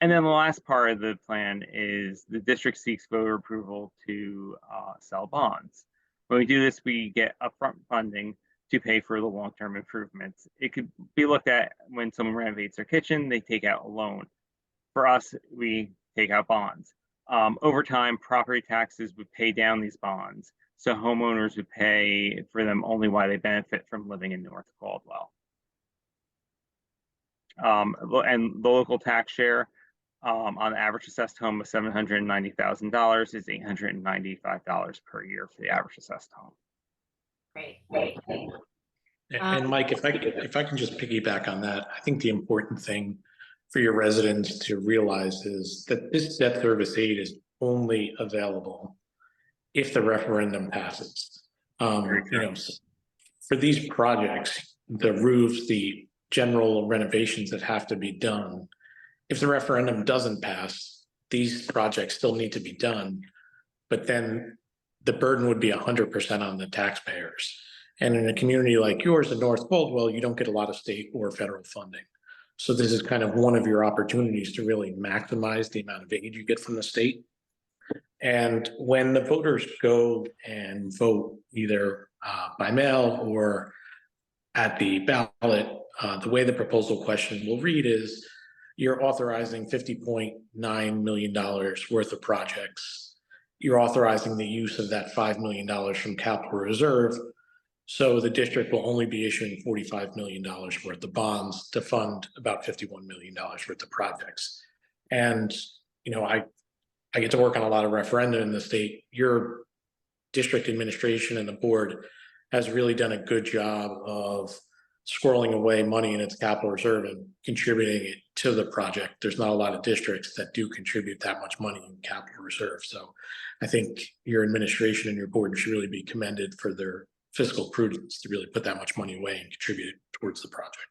And then the last part of the plan is the district seeks voter approval to sell bonds. When we do this, we get upfront funding to pay for the long-term improvements. It could be looked at when someone renovates their kitchen, they take out a loan. For us, we take out bonds. Over time, property taxes would pay down these bonds. So homeowners would pay for them only while they benefit from living in North Caldwell. And the local tax share on the average assessed home of $790,000 is $895 per year for the average assessed home. Great. And Mike, if I can just piggyback on that, I think the important thing for your residents to realize is that this debt service aid is only available if the referendum passes. For these projects, the roofs, the general renovations that have to be done, if the referendum doesn't pass, these projects still need to be done, but then the burden would be 100% on the taxpayers. And in a community like yours in North Caldwell, you don't get a lot of state or federal funding. So this is kind of one of your opportunities to really maximize the amount of aid you get from the state. And when the voters go and vote either by mail or at the ballot, the way the proposal question will read is you're authorizing $50.9 million worth of projects. You're authorizing the use of that $5 million from capital reserve. So the district will only be issuing $45 million worth of bonds to fund about $51 million worth of projects. And, I get to work on a lot of referenda in the state. Your district administration and the board has really done a good job of squirreling away money in its capital reserve and contributing it to the project. There's not a lot of districts that do contribute that much money in capital reserve. So I think your administration and your board should really be commended for their fiscal prudence to really put that much money away and contribute it towards the project.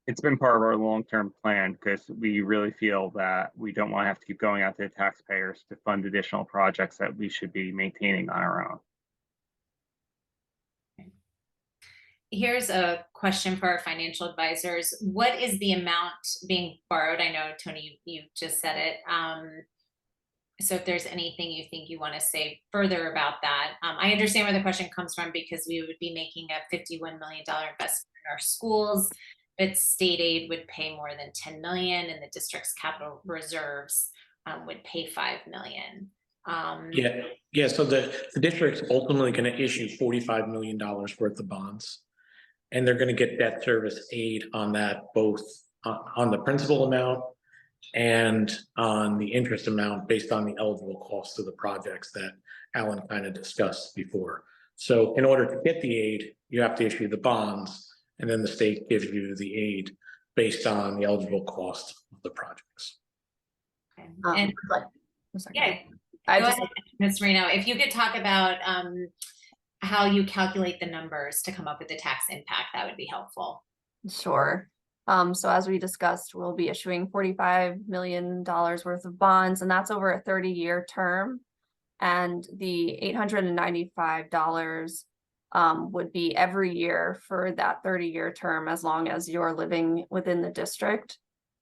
It's been part of our long-term plan because we really feel that we don't want to have to keep going out to the taxpayers to fund additional projects that we should be maintaining on our own. Here's a question for our financial advisors. What is the amount being borrowed? I know, Tony, you just said it. So if there's anything you think you want to say further about that, I understand where the question comes from because we would be making a $51 million investment in our schools, but state aid would pay more than $10 million and the district's capital reserves would pay $5 million. Yeah. So the district's ultimately going to issue $45 million worth of bonds, and they're going to get debt service aid on that, both on the principal amount and on the interest amount based on the eligible costs of the projects that Alan kind of discussed before. So in order to get the aid, you have to issue the bonds, and then the state gives you the aid based on the eligible cost of the projects. Okay. And Yeah, I go just ahead, Ms. Marino, if you could talk about how you calculate the numbers to come up with the tax impact, that would be helpful. Sure. So as we discussed, we'll be issuing $45 million worth of bonds, and that's over a 30-year term. And the $895 would be every year for that 30-year term, as long as you're living within the district.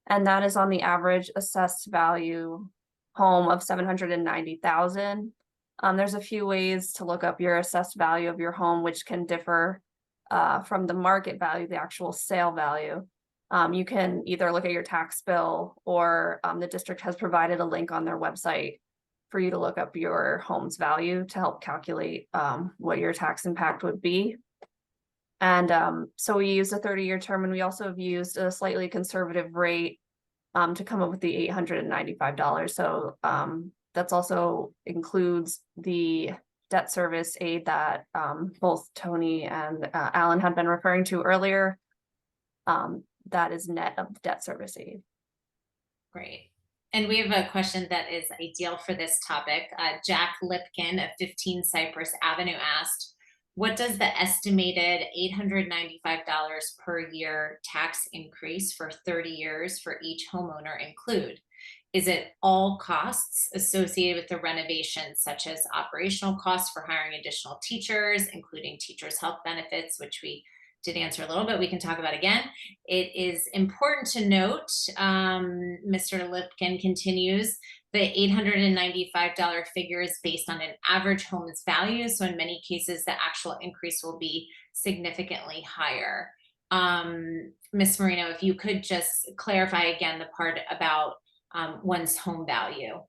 And that is on the average assessed value home of $790,000. There's a few ways to look up your assessed value of your home, which can differ from the market value, the actual sale value. You can either look at your tax bill, or the district has provided a link on their website for you to look up your home's value to help calculate what your tax impact would be. And so we used a 30-year term, and we also have used a slightly conservative rate to come up with the $895. So that's also includes the debt service aid that both Tony and Alan had been referring to earlier. That is net of debt service aid. Great. And we have a question that is ideal for this topic. Jack Lipkin of 15 Cypress Avenue asked, what does the estimated $895 per year tax increase for 30 years for each homeowner include? Is it all costs associated with the renovations, such as operational costs for hiring additional teachers, including teachers' health benefits, which we did answer a little bit, we can talk about again. It is important to note, Mr. Lipkin continues, the $895 figure is based on an average home's value. So in many cases, the actual increase will be significantly higher. Ms. Marino, if you could just clarify again the part about one's home value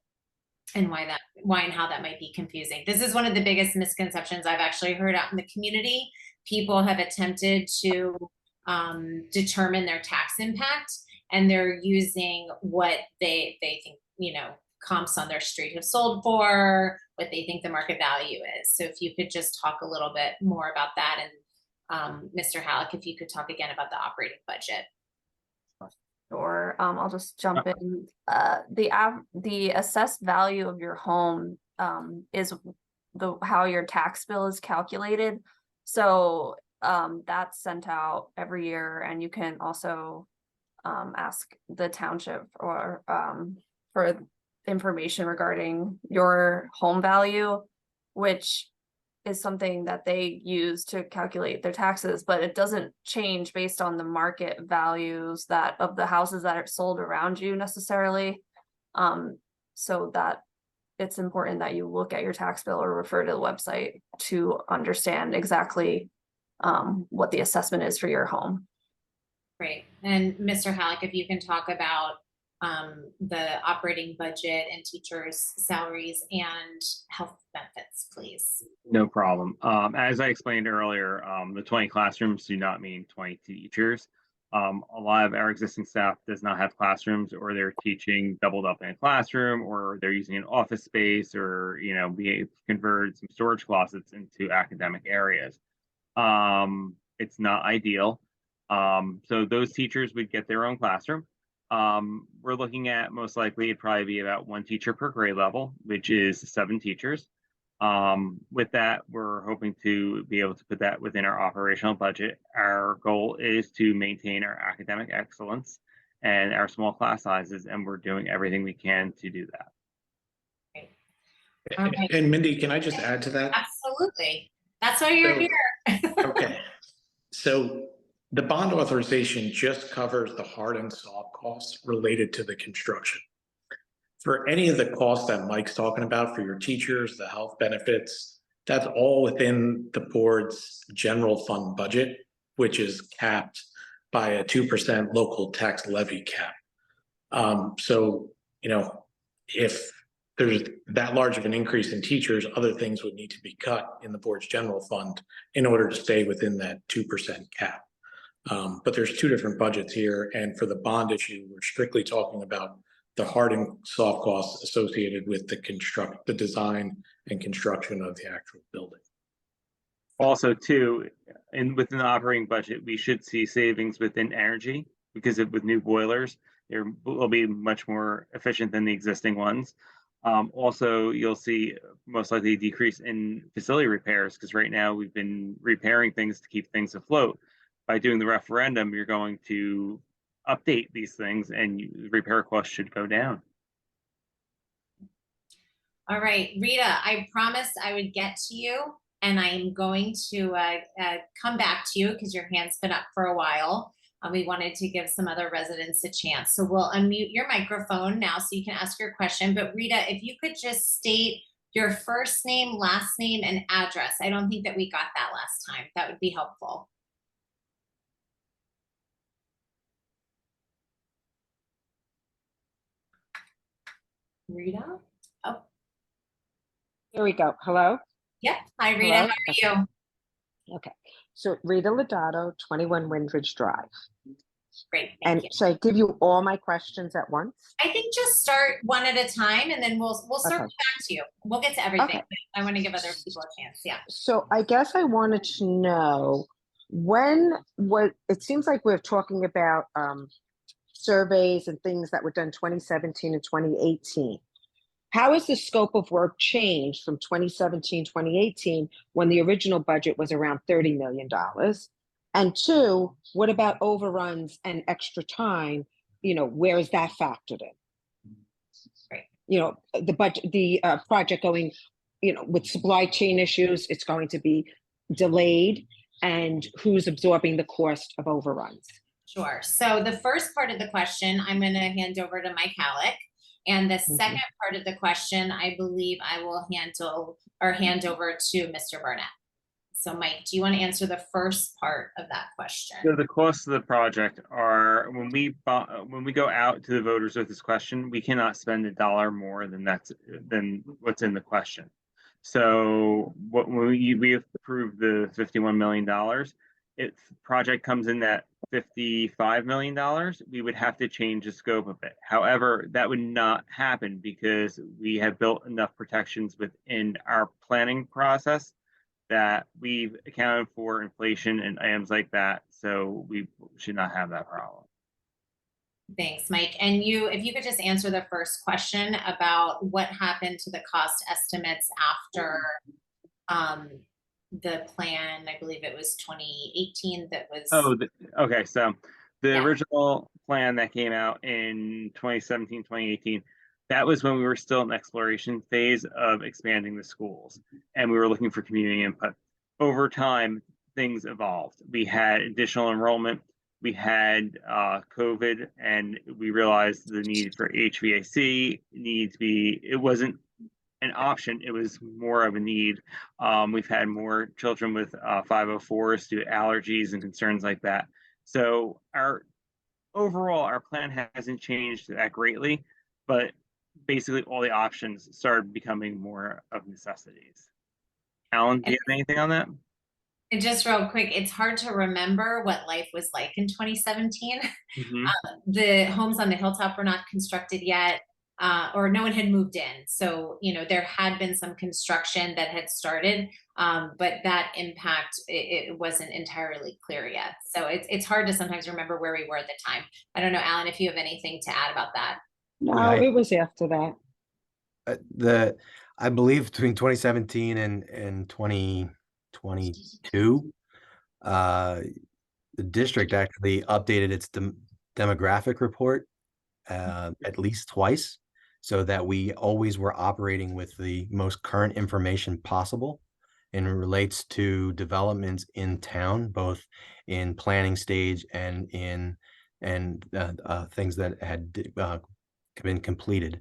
and why and how that might be confusing. This is one of the biggest misconceptions I've actually heard out in the community. People have attempted to determine their tax impact, and they're using what they think, you know, comps on their street have sold for, what they think the market value is. So if you could just talk a little bit more about that, and Mr. Halleck, if you could talk again about the operating budget. Or I'll just jump in. The assessed value of your home is how your tax bill is calculated. So that's sent out every year, and you can also ask the township or for information regarding your home value, which is something that they use to calculate their taxes, but it doesn't change based on the market values that of the houses that are sold around you necessarily. So that it's important that you look at your tax bill or refer to the website to understand exactly what the assessment is for your home. Great. And Mr. Halleck, if you can talk about the operating budget and teachers' salaries and health benefits, please. No problem. As I explained earlier, the 20 classrooms do not mean 20 teachers. A lot of our existing staff does not have classrooms, or they're teaching doubled up in a classroom, or they're using an office space, or, you know, we converted some storage closets into academic areas. It's not ideal. So those teachers would get their own classroom. We're looking at most likely it'd probably be about 1 teacher per grade level, which is 7 teachers. With that, we're hoping to be able to put that within our operational budget. Our goal is to maintain our academic excellence and our small class sizes, and we're doing everything we can to do that. Great. All right. And Mindy, can I just add to that? Absolutely. That's why you're here. Okay. So the bond authorization just covers the hard and soft costs related to the construction. For any of the costs that Mike's talking about for your teachers, the health benefits, that's all within the board's general fund budget, which is capped by a 2% local tax levy cap. So, you know, if there's that large of an increase in teachers, other things would need to be cut in the board's general fund in order to stay within that 2% cap. But there's 2 different budgets here, and for the bond issue, we're strictly talking about the hard and soft costs associated with the design and construction of the actual building. Also, too, within the operating budget, we should see savings within energy, because with new boilers, they will be much more efficient than the existing ones. Also, you'll see most likely a decrease in facility repairs, because right now we've been repairing things to keep things afloat. By doing the referendum, you're going to update these things, and repair costs should go down. All right, Rita, I promised I would get to you, and I'm going to come back to you because your hand's been up for a while. We wanted to give some other residents a chance. So we'll unmute your microphone now so you can ask your question. But Rita, if you could just state your first name, last name, and address. I don't think that we got that last time. That would be helpful. Rita? Oh. Here we go. Hello? Yep. Hi, Rita. Hello? How are you? Okay. So Rita Lodato, 21 Windridge Drive. Great, thank And you. should I give you all my questions at once? I think just start one at a time and then we'll circle Okay. back to you. We'll get to everything. Okay. But I want to give other people a chance. Yeah. So I guess I wanted to know it seems like we're talking about surveys and things that were done 2017 and 2018. How has the scope of work changed from 2017, 2018, when the original budget was around $30 million? And two, what about overruns and extra time? Where is that factored in? Right. The budget, the project going, with supply chain issues, it's going to be delayed, and who's absorbing the cost of overruns? Sure. So the first part of the question, I'm going to hand over to Mike Halleck. And the second part of the question, I believe I will hand over to Mr. Burnett. So Mike, do you want to answer the first part of that question? So the costs of the project are, when we go out to the voters with this question, we cannot spend $1 more than what's in the question. So when we have approved the $51 million, if the project comes in at $55 million, we would have to change the scope of it. However, that would not happen because we have built enough protections within our planning process that we've accounted for inflation and items like that. So we should not have that problem. Thanks, Mike. And if you could just answer the first question about what happened to the cost estimates after the plan, I believe it was 2018 that was. Okay. So the Yeah. original plan that came out in 2017, 2018, that was when we were still in the exploration phase of expanding the schools and we were looking for community input. Over time, things evolved. We had additional enrollment, we had COVID, and we realized the need for HVAC it wasn't an option, it was more of a need. We've had more children with 504s due to allergies and concerns like that. So our plan hasn't changed that greatly, but basically all the options started becoming more of necessities. Alan, do you have anything on that? And just real quick, it's hard to remember what life was like in 2017. Mm-hmm. The homes on the hilltop were not constructed yet, or no one had moved in. So, there had been some construction that had started, but that impact, it wasn't entirely clear yet. So it's hard to sometimes remember where we were at the time. I don't know, Alan, if you have anything to add about that. No, it was after that. I believe between 2017 and 2022, the district actually updated its demographic report at least twice, so that we always were operating with the most current information possible, and it relates to developments in town, both in planning stage and in things that had been completed.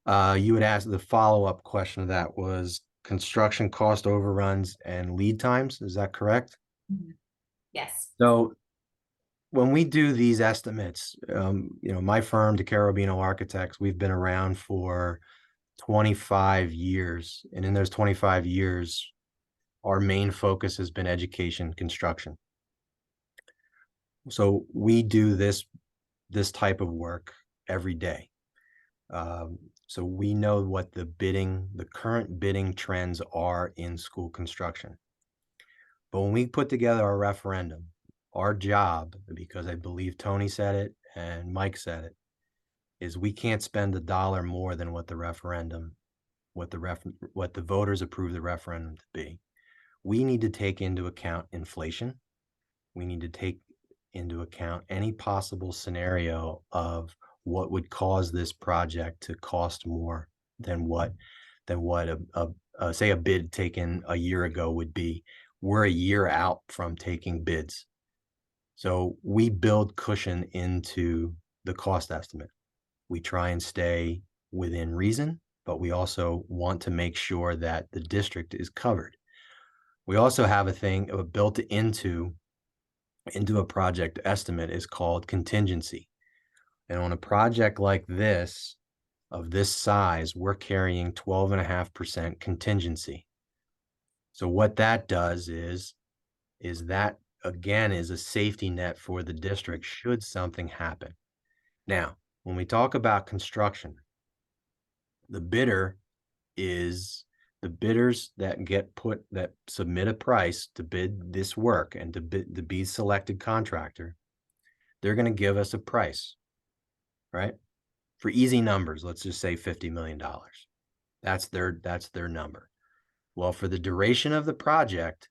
You would ask, the follow-up question of that was construction cost overruns and lead times. Is that correct? Mm-hmm. Yes. So when we do these estimates, my firm, DeCarabino Architects, we've been around for 25 years. And in those 25 years, our main focus has been education construction. So we do this type of work every day. So we know what the current bidding trends are in school construction. But when we put together our referendum, our job, because I believe Tony said it and Mike said it, is we can't spend $1 more than what the voters approve the referendum to be. We need to take into account inflation. We need to take into account any possible scenario of what would cause this project to cost more than what say a bid taken a year ago would be. We're a year out from taking bids. So we build cushion into the cost estimate. We try and stay within reason, but we also want to make sure that the district is covered. We also have a thing built into a project estimate is called contingency. And on a project like this, of this size, we're carrying 12.5% contingency. So what that does is that again, is a safety net for the district should something happen. Now, when we talk about construction, the bidder is the bidders that submit a price to bid this work and to be selected contractor. They're going to give us a price, right? For easy numbers, let's just say $50 million. That's their number. Well, for the duration of the project,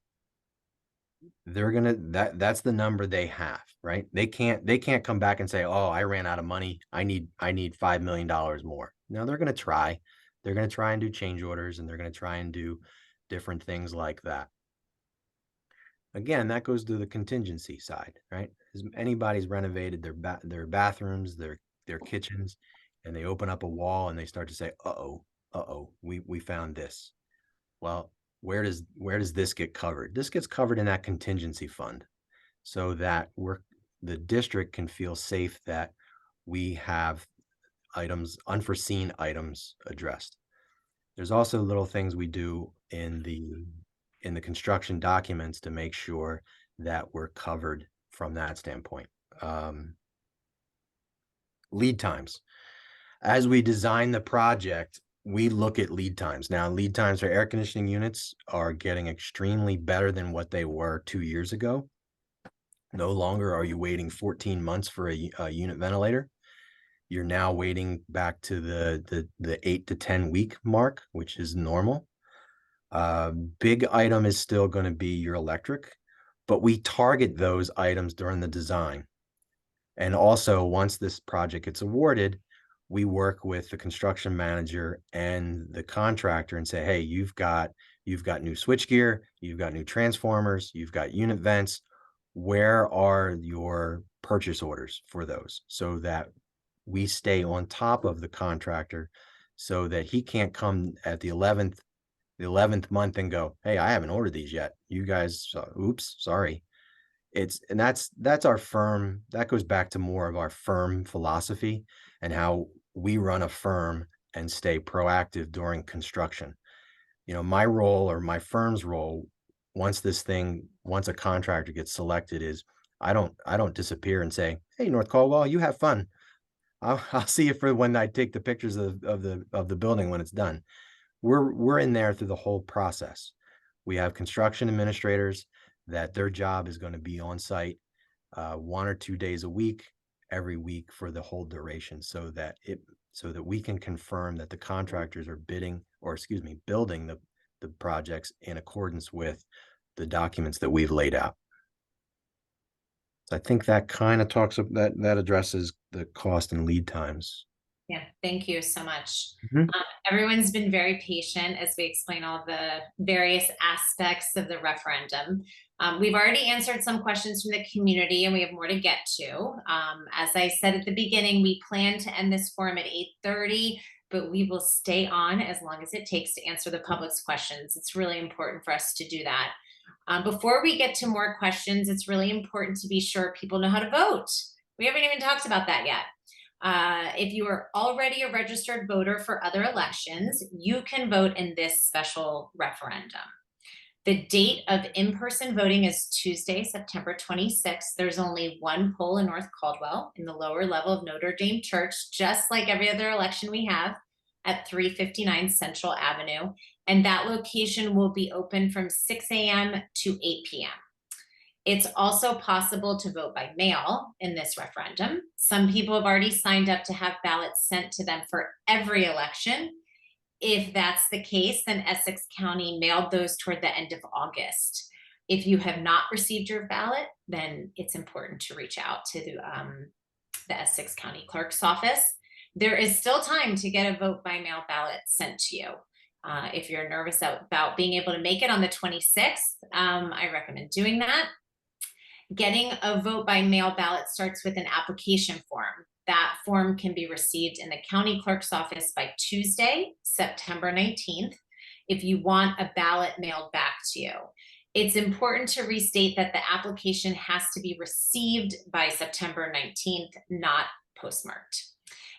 that's the number they have, right? They can't come back and say, oh, I ran out of money. I need $5 million more. No, they're going to try. They're going to try and do change orders, and they're going to try and do different things like that. Again, that goes to the contingency side, right? As anybody's renovated their bathrooms, their kitchens, and they open up a wall and they start to say, we found this. Well, where does this get covered? This gets covered in that contingency fund, so that the district can feel safe that we have unforeseen items addressed. There's also little things we do in the construction documents to make sure that we're covered from that standpoint. Lead times. As we design the project, we look at lead times. Now, lead times for air conditioning units are getting extremely better than what they were 2 years ago. No longer are you waiting 14 months for a unit ventilator. You're now waiting back to the 8 to 10 week mark, which is normal. Big item is still going to be your electric, but we target those items during the design. And also, once this project gets awarded, we work with the construction manager and the contractor and say, hey, you've got new switchgear, you've got new transformers, you've got unit vents. Where are your purchase orders for those? So that we stay on top of the contractor, so that he can't come at the 11th month and go, hey, I haven't ordered these yet. You guys, oops, sorry. That's our firm. That goes back to more of our firm philosophy and how we run a firm and stay proactive during construction. My role, or my firm's role, once a contractor gets selected, is I don't disappear and say, hey, North Caldwell, you have fun. I'll see you for when I take the pictures of the building when it's done. We're in there through the whole process. We have construction administrators that their job is going to be on site 1 or 2 days a week, every week for the whole duration, so that we can confirm that the contractors are building the projects in accordance with the documents that we've laid out. So I think that kind of that addresses the cost and lead times. Yeah, thank you so much. Mhm. Everyone's been very patient as we explain all the various aspects of the referendum. We've already answered some questions from the community, and we have more to get to. As I said at the beginning, we plan to end this forum at 8:30, but we will stay on as long as it takes to answer the public's questions. It's really important for us to do that. Before we get to more questions, it's really important to be sure people know how to vote. We haven't even talked about that yet. If you are already a registered voter for other elections, you can vote in this special referendum. The date of in-person voting is Tuesday, September 26th. There's only one poll in North Caldwell in the lower level of Notre Dame Church, just like every other election we have, at 359 Central Avenue. And that location will be open from 6 a.m. to 8 p.m. It's also possible to vote by mail in this referendum. Some people have already signed up to have ballots sent to them for every election. If that's the case, then Essex County mailed those toward the end of August. If you have not received your ballot, then it's important to reach out to the Essex County Clerk's office. There is still time to get a vote by mail ballot sent to you. If you're nervous about being able to make it on the 26th, I recommend doing that. Getting a vote by mail ballot starts with an application form. That form can be received in the county clerk's office by Tuesday, September 19th, if you want a ballot mailed back to you. It's important to restate that the application has to be received by September 19th, not postmarked.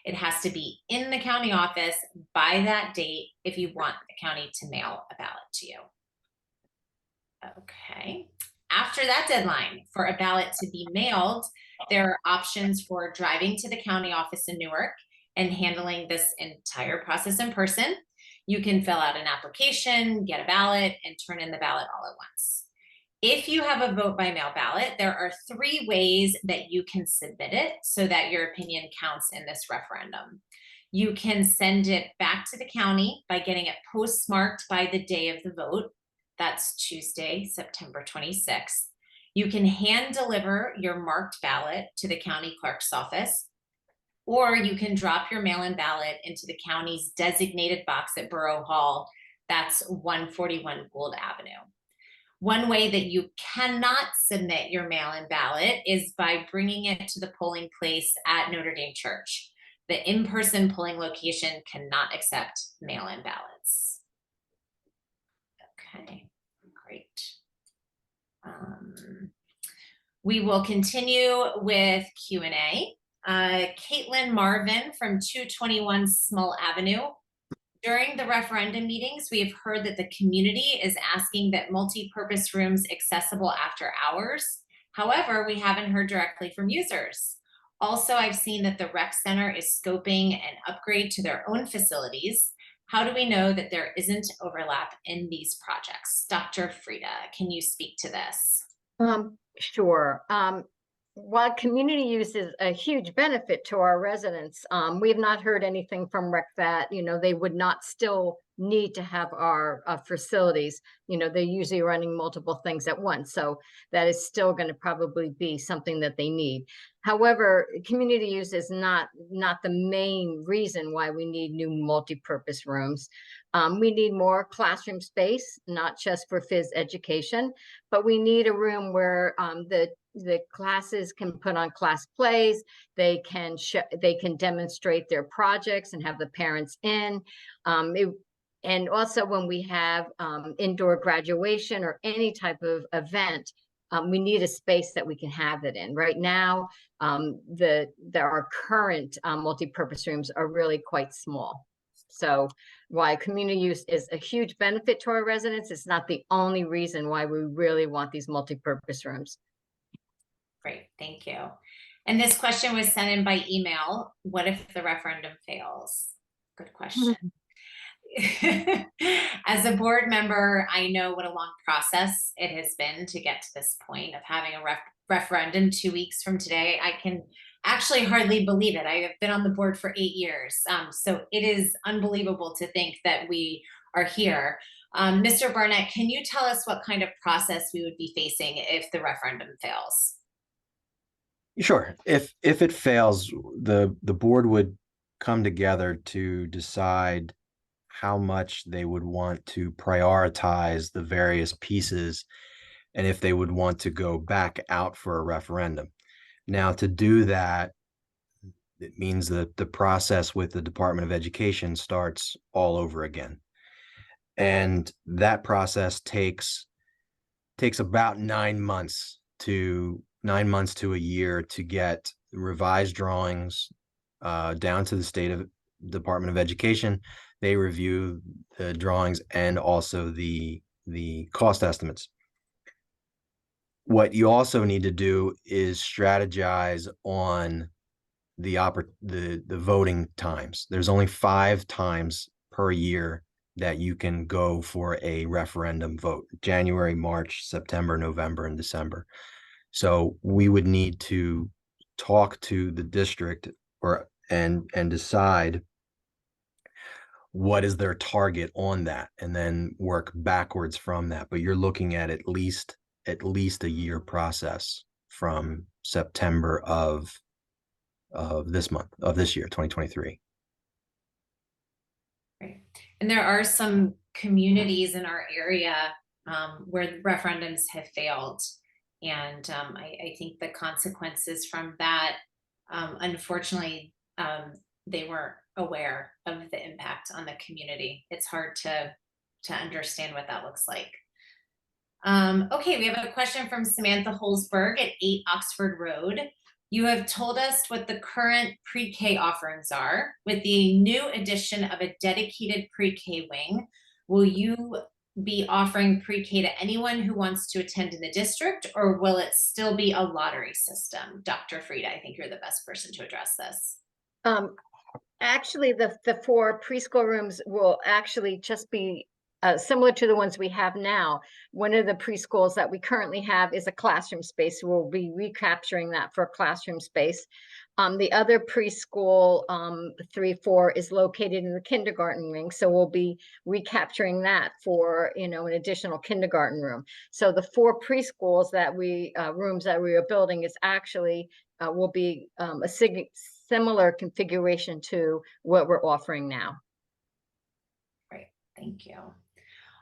It has to be in the county office by that date if you want the county to mail a ballot to you. Okay. After that deadline for a ballot to be mailed, there are options for driving to the county office in Newark and handling this entire process in person. You can fill out an application, get a ballot, and turn in the ballot all at once. If you have a vote by mail ballot, there are 3 ways that you can submit it so that your opinion counts in this referendum. You can send it back to the county by getting it postmarked by the day of the vote. That's Tuesday, September 26th. You can hand deliver your marked ballot to the county clerk's office, or you can drop your mail-in ballot into the county's designated box at Borough Hall. That's 141 Gould Avenue. One way that you cannot submit your mail-in ballot is by bringing it to the polling place at Notre Dame Church. The in-person polling location cannot accept mail-in ballots. Okay, great. We will continue with Q&A. Caitlin Marvin from 221 Small Avenue. During the referendum meetings, we have heard that the community is asking that multi-purpose rooms accessible after hours. However, we haven't heard directly from users. Also, I've seen that the rec center is scoping an upgrade to their own facilities. How do we know that there isn't overlap in these projects? Dr. Frieda, can you speak to this? Sure. While community use is a huge benefit to our residents, we have not heard anything from Rec that, they would not still need to have our facilities. They're usually running multiple things at once. So that is still going to probably be something that they need. However, community use is not the main reason why we need new multi-purpose rooms. We need more classroom space, not just for phys education, but we need a room where the classes can put on class plays. They can demonstrate their projects and have the parents in. And also when we have indoor graduation or any type of event, we need a space that we can have it in. Right now, our current multi-purpose rooms are really quite small. So while community use is a huge benefit to our residents, it's not the only reason why we really want these multi-purpose rooms. Great, thank you. And this question was sent in by email. What if the referendum fails? Good question. As a board member, I know what a long process it has been to get to this point of having a referendum 2 weeks from today. I can actually hardly believe it. I have been on the board for 8 years. So it is unbelievable to think that we are here. Mr. Barnett, can you tell us what kind of process we would be facing if the referendum fails? Sure. If it fails, the board would come together to decide how much they would want to prioritize the various pieces and if they would want to go back out for a referendum. Now, to do that, it means that the process with the Department of Education starts all over again. And that process takes about 9 months to a year to get revised drawings down to the state of Department of Education. They review the drawings and also the cost estimates. What you also need to do is strategize on the voting times. There's only 5 times per year that you can go for a referendum vote: January, March, September, November, and December. So we would need to talk to the district and decide what is their target on that, and then work backwards from that. But you're looking at least a year process from September of this year, 2023. Right. And there are some communities in our area where referendums have failed. And I think the consequences from that, unfortunately, they weren't aware of the impact on the community. It's hard to understand what that looks like. Okay, we have a question from Samantha Holzberg at 8 Oxford Road. You have told us what the current pre-K offerings are. With the new addition of a dedicated pre-K wing, will be offering pre-K to anyone who wants to attend in the district, or will it still be a lottery system? Dr. Frieda, I think you're the best person to address this. Actually, the 4 preschool rooms will actually just be similar to the ones we have now. One of the preschools that we currently have is a classroom space. We'll be recapturing that for a classroom space. The other preschool, 3-4, is located in the kindergarten wing, so we'll be recapturing that for, you know, an additional kindergarten room. So the 4 preschools that rooms that we are building is actually will be a similar configuration to what we're offering now. Great, thank you.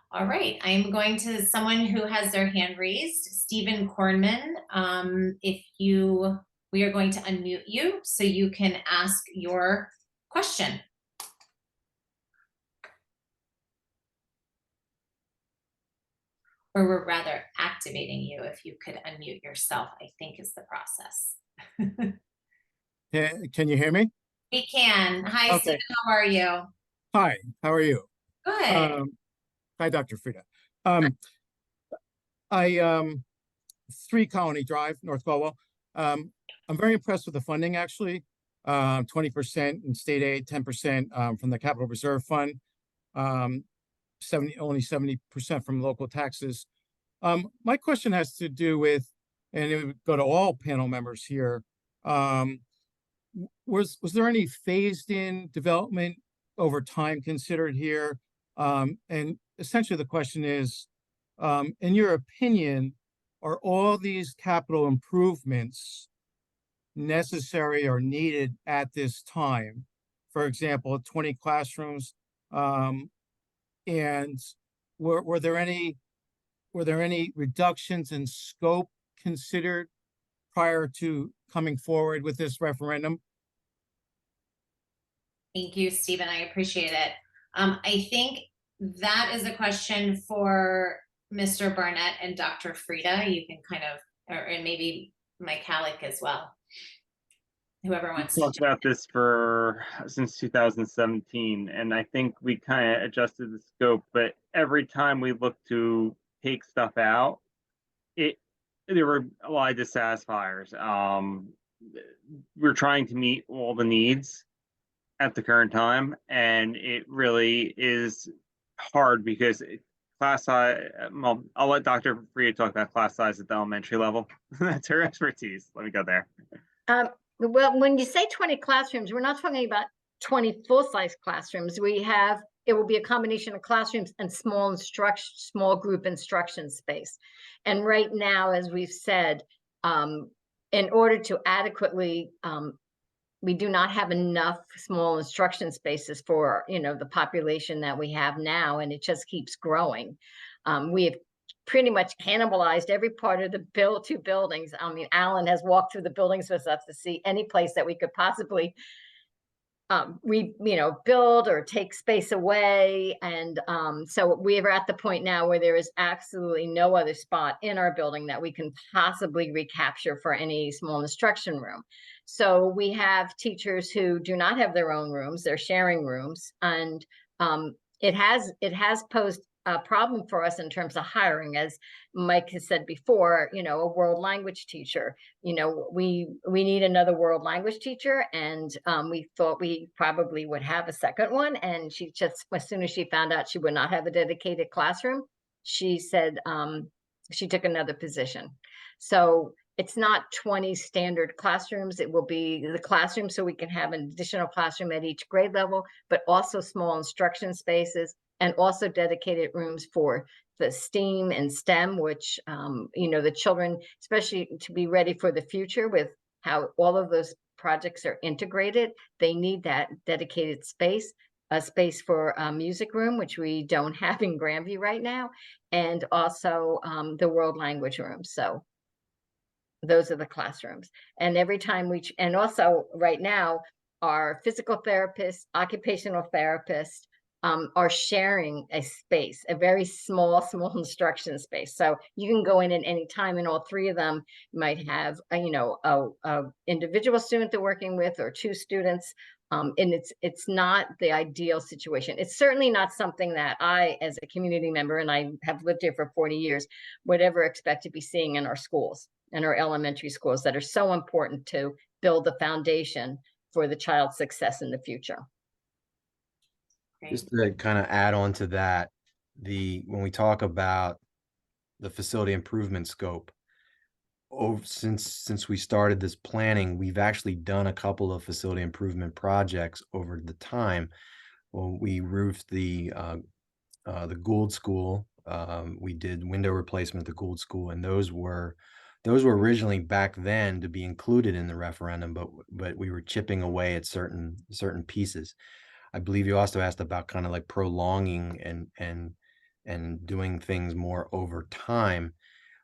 All right, I'm going to someone who has their hand raised, Stephen Kornman. We are going to unmute you so you can ask your question. Or we're rather activating you. If you could unmute yourself, I think is the process. Can you hear me? We can. Hi, Okay. Stephen, how are you? Hi, how are you? Good. Hi, Dr. Frieda. I 3 Colony Drive, North Caldwell. I'm very impressed with the funding, actually. 20% in state aid, 10% from the Capital Reserve Fund, only 70% from local taxes. My question has to do with, and it would go to all panel members here. Was there any phased-in development over time considered here? And essentially the question is, in your opinion, are all these capital improvements necessary or needed at this time? For example, 20 classrooms, and were there any reductions in scope considered prior to coming forward with this referendum? Thank you, Stephen. I appreciate it. I think that is a question for Mr. Barnett and Dr. Frieda. You can kind of, and maybe Mike Halleck as well. Whoever wants to talked about this since 2017, and I think we kind of adjusted the scope, but every time we look to take stuff out, there were a lot of dissatisfiers. We're trying to meet all the needs at the current time, and it really is hard because class size, well, I'll let Dr. Frieda talk about class size at the elementary level. That's her expertise. Let me go there. Well, when you say 20 classrooms, we're not talking about 20 full-size classrooms. It will be a combination of classrooms and small group instruction space. And right now, as we've said, in order to adequately, we do not have enough small instruction spaces for, you know, the population that we have now, and it just keeps growing. We have pretty much cannibalized every part of the 2 buildings. I mean, Alan has walked through the buildings with us to see any place that we could possibly build or take space away. And so we are at the point now where there is absolutely no other spot in our building that we can possibly recapture for any small instruction room. So we have teachers who do not have their own rooms, they're sharing rooms. And it has posed a problem for us in terms of hiring. As Mike has said before, you know, a world language teacher, you know, we need another world language teacher, and we thought we probably would have a second one. And she just, as soon as she found out she would not have a dedicated classroom, she said she took another position. So it's not 20 standard classrooms. It will be the classroom, so we can have an additional classroom at each grade level, but also small instruction spaces, and also dedicated rooms for the STEAM and STEM, which, you know, the children, especially to be ready for the future with how all of those projects are integrated, they need that dedicated space, a space for a music room, which we don't have in Grandview right now, and also the world language room. So those are the classrooms. And every time and also right now, our physical therapists, occupational therapists, are sharing a space, a very small instruction space. So you can go in at any time, and all 3 of them might have, a individual student they're working with, or 2 students, And it's not the ideal situation. It's certainly not something that I, as a community member, and I have lived here for 40 years, would ever expect to be seeing in our schools, in our elementary schools that are so important to build the foundation for the child's success in the future. Great. Just to kind of add on to that, when we talk about the facility improvement scope, since we started this planning, we've actually done a couple of facility improvement projects over the time. Well, we roofed the Gould School. We did window replacement at the Gould School, and those were originally back then to be included in the referendum, but we were chipping away at certain pieces. I believe you also asked about kind of like prolonging and doing things more over time.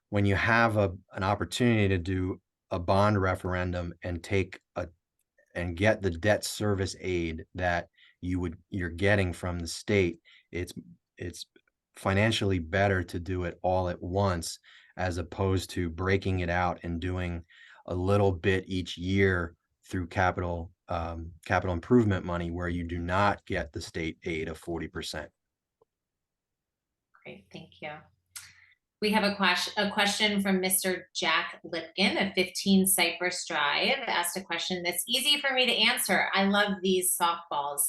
When you have an opportunity to do a bond referendum and get the debt service aid that you're getting from the state, it's financially better to do it all at once, as opposed to breaking it out and doing a little bit each year through capital improvement money, where you do not get the state aid of 40%. Great, thank you. We have a question from Mr. Jack Lipkin of 15 Cypress Drive. Asked a question that's easy for me to answer. I love these softballs.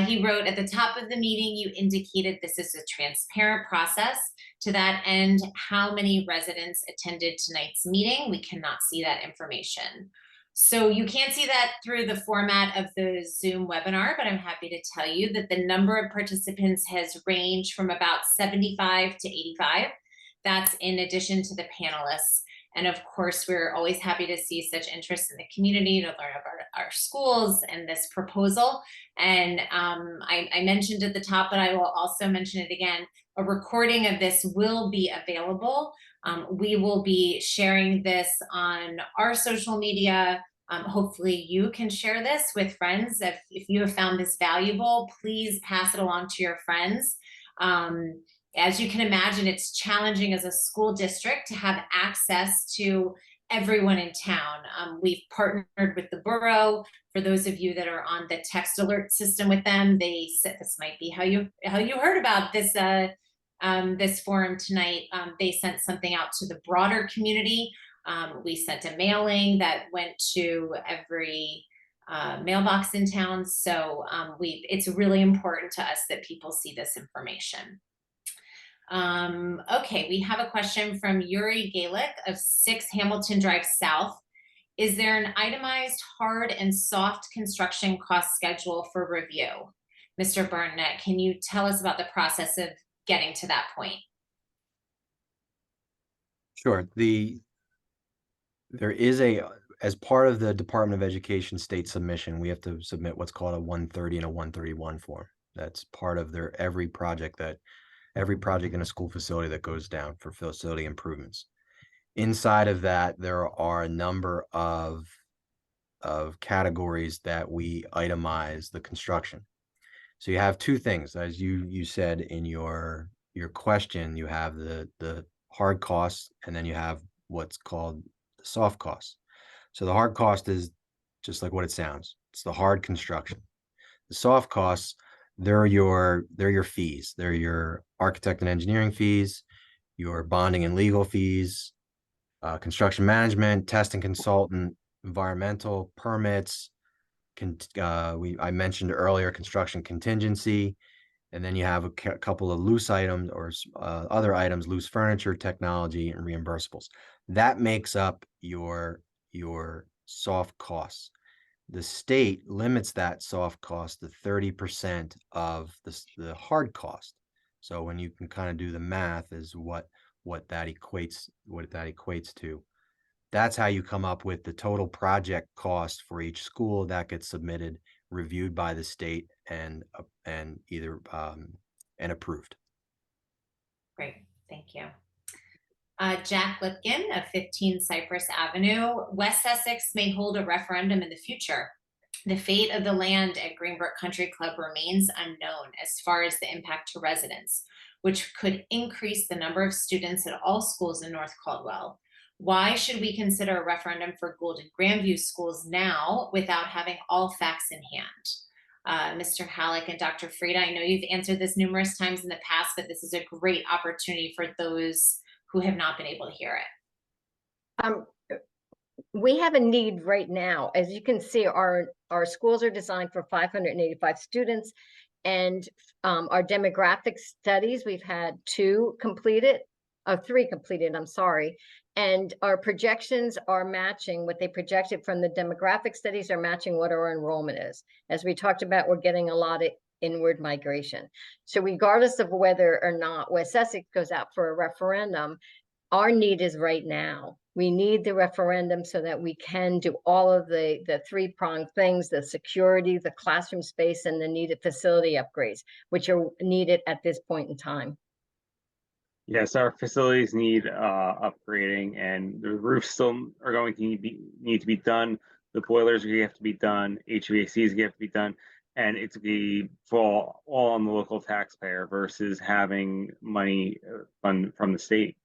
He wrote, at the top of the meeting, you indicated this is a transparent process. To that end, how many residents attended tonight's meeting? We cannot see that information. So you can't see that through the format of the Zoom webinar, but I'm happy to tell you that the number of participants has ranged from about 75 to 85. That's in addition to the panelists. And of course, we're always happy to see such interest in the community to learn about our schools and this proposal. And I mentioned at the top, but I will also mention it again, a recording of this will be available. We will be sharing this on our social media. Hopefully you can share this with friends. If you have found this valuable, please pass it along to your friends. As you can imagine, it's challenging as a school district to have access to everyone in town. We've partnered with the borough. For those of you that are on the text alert system with them, they said this might be how you heard about this this forum tonight. They sent something out to the broader community. We sent a mailing that went to every mailbox in town. So it's really important to us that people see this information. Okay, we have a question from Yuri Galick of 6 Hamilton Drive South. Is there an itemized hard and soft construction cost schedule for review? Mr. Burnett, can you tell us about the process of getting to that point? Sure. There is as part of the Department of Education state submission, we have to submit what's called a 130 and a 131 form. That's part of every project in a school facility that goes down for facility improvements. Inside of that, there are a number of categories that we itemize the construction. So you have two things, as you said in your question. You have the hard costs, and then you have what's called the soft costs. So the hard cost is just like what it sounds. It's the hard construction. The soft costs, they're your fees. They're your architect and engineering fees, your bonding and legal fees, construction management, test and consultant, environmental permits. I mentioned earlier construction contingency, and then you have a couple of loose items or other items, loose furniture, technology, and reimbursables. That makes up your soft costs. The state limits that soft cost to 30% of the hard cost. So when you can kind of do the math is what that equates to. That's how you come up with the total project cost for each school that gets submitted, reviewed by the state, and approved. Great, thank you. Jack Lipkin of 15 Cypress Avenue. West Essex may hold a referendum in the future. The fate of the land at Greenbrook Country Club remains unknown as far as the impact to residents, which could increase the number of students at all schools in North Caldwell. Why should we consider a referendum for Gould and Grandview schools now without having all facts in hand? Mr. Halleck and Dr. Frieda, I know you've answered this numerous times in the past, but this is a great opportunity for those who have not been able to hear it. We have a need right now. As you can see, our schools are designed for 585 students, and our demographic studies, we've had 3 completed, I'm sorry. And our projections are matching what they projected from the demographic studies, are matching what our enrollment is. As we talked about, we're getting a lot of inward migration. So regardless of whether or not West Essex goes out for a referendum, our need is right now. We need the referendum so that we can do all of the 3-pronged things, the security, the classroom space, and the needed facility upgrades, which are needed at this point in time. Yes, our facilities need upgrading, and the roofs still are going to need to be done. The boilers are going to have to be done. HVAC is going to have to be done, and it's going to be all on the local taxpayer versus having money from the state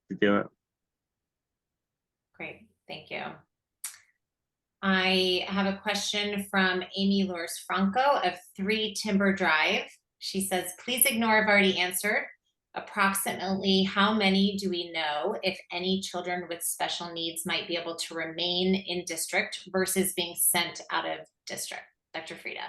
to do it. Great, thank you. I have a question from Amy Lours Franco of 3 Timber Drive. She says, please ignore, I've already answered. Approximately how many do we know, if any, children with special needs might be able to remain in district versus being sent out of district? Dr. Frieda.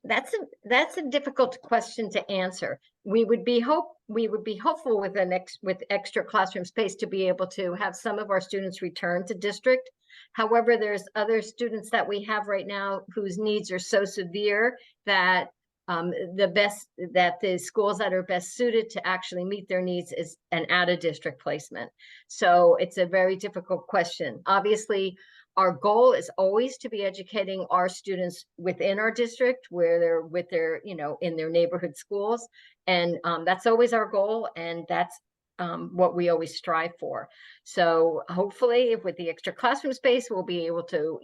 That's a difficult question to answer. We would be hopeful with extra classroom space to be able to have some of our students return to district. However, there's other students that we have right now whose needs are so severe that the schools that are best suited to actually meet their needs is an out-of-district placement. So it's a very difficult question. Obviously, our goal is always to be educating our students within our district where they're with their, in their neighborhood schools. And that's always our goal. And that's what we always strive for. So hopefully with the extra classroom space, we'll be able to,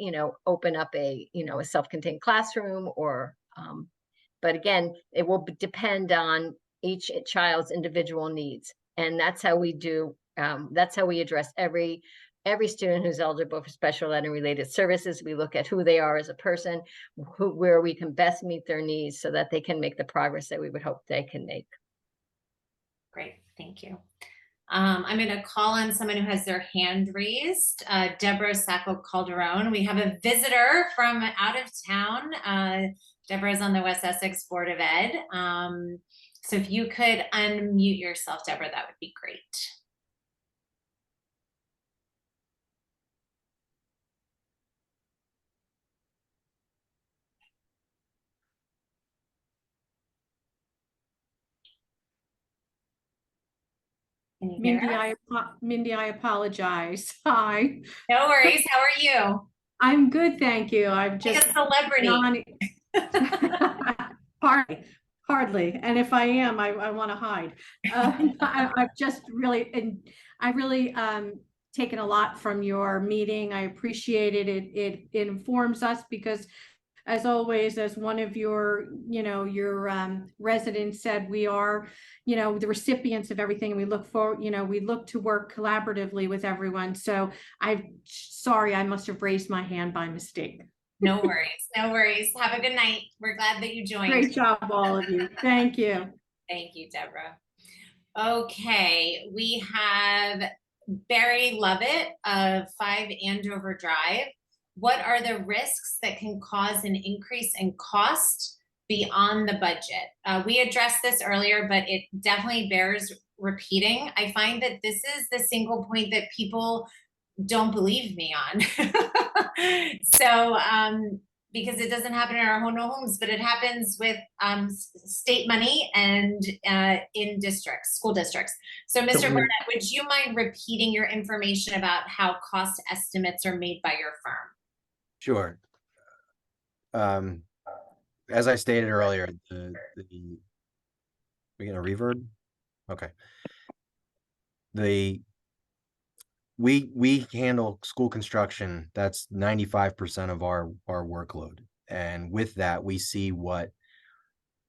open up a self-contained classroom or, but again, it will depend on each child's individual needs. And that's how we do, that's how we address every student who's eligible for special ed and related services. We look at who they are as a person, where we can best meet their needs so that they can make the progress that we would hope they can make. Great, thank you. I'm going to call on someone who has their hand raised. Deborah Sacco Calderon. We have a visitor from out of town. Deborah is on the West Essex Board of Ed. So if you could unmute yourself, Deborah, that would be great. Can you hear us? Mindy, I apologize. Hi. No worries. How are you? I'm good, thank you. I'm just like a celebrity. Hardly. And if I am, I want to hide. I've just really, and I really taken a lot from your meeting. I appreciate it. It informs us because, as always, as one of your, your residents said, we are, the recipients of everything. And we look for, we look to work collaboratively with everyone. So I'm sorry, I must have raised my hand by mistake. No worries. No worries. Have a good night. We're glad that you joined. Great job, all of you. Thank you. Thank you, Deborah. Okay, we have Barry Lovett of 5 Andover Drive. What are the risks that can cause an increase in cost beyond the budget? We addressed this earlier, but it definitely bears repeating. I find that this is the single point that people don't believe me on. So, because it doesn't happen in our own homes, but it happens with state money and in districts, school districts. So Mr. Burnett, would you mind repeating your information about how cost estimates are made by your firm? Sure. As I stated earlier, we get a reverb? Okay. We handle school construction. That's 95% of our workload. And with that, we see what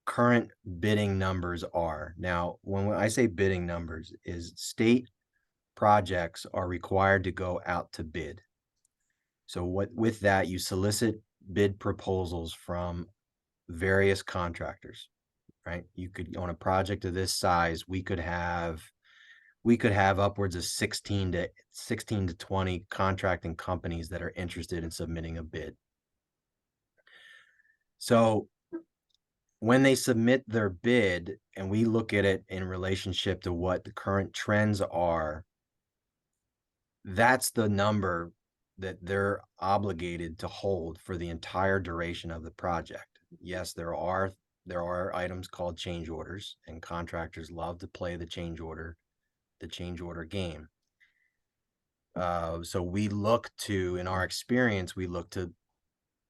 current bidding numbers are. Now, when I say bidding numbers, is state projects are required to go out to bid. So with that, you solicit bid proposals from various contractors, right? You could, on a project of this size, we could have upwards of 16 to 20 contracting companies that are interested in submitting a bid. So when they submit their bid and we look at it in relationship to what the current trends are, that's the number that they're obligated to hold for the entire duration of the project. Yes, there are items called change orders, and contractors love to play the change order game. So we look to, in our experience, we look to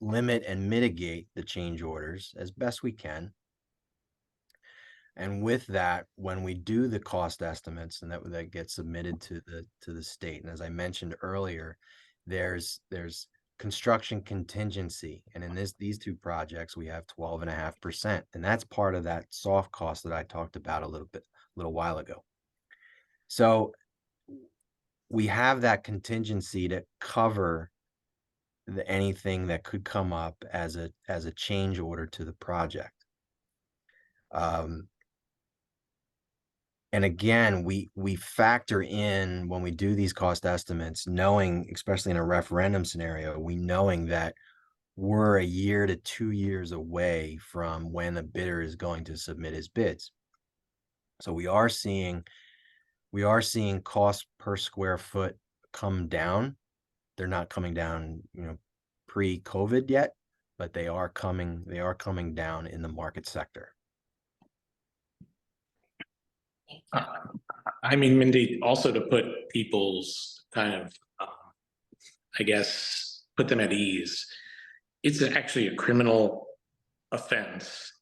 limit and mitigate the change orders as best we can. And with that, when we do the cost estimates and that gets submitted to the state, and as I mentioned earlier, there's construction contingency, and in these two projects we have 12.5%, and that's part of that soft cost that I talked about a little while ago. So we have that contingency to cover anything that could come up as a change order to the project. And again, we factor in when we do these cost estimates, knowing, especially in a referendum scenario, knowing that we're a year to 2 years away from when the bidder is going to submit his bids. So we are seeing costs per square foot come down. They're not coming down, pre-COVID yet, but they are coming down in the market sector. I mean, Mindy, also to put people's kind of, I guess, put them at ease, it's actually a criminal offense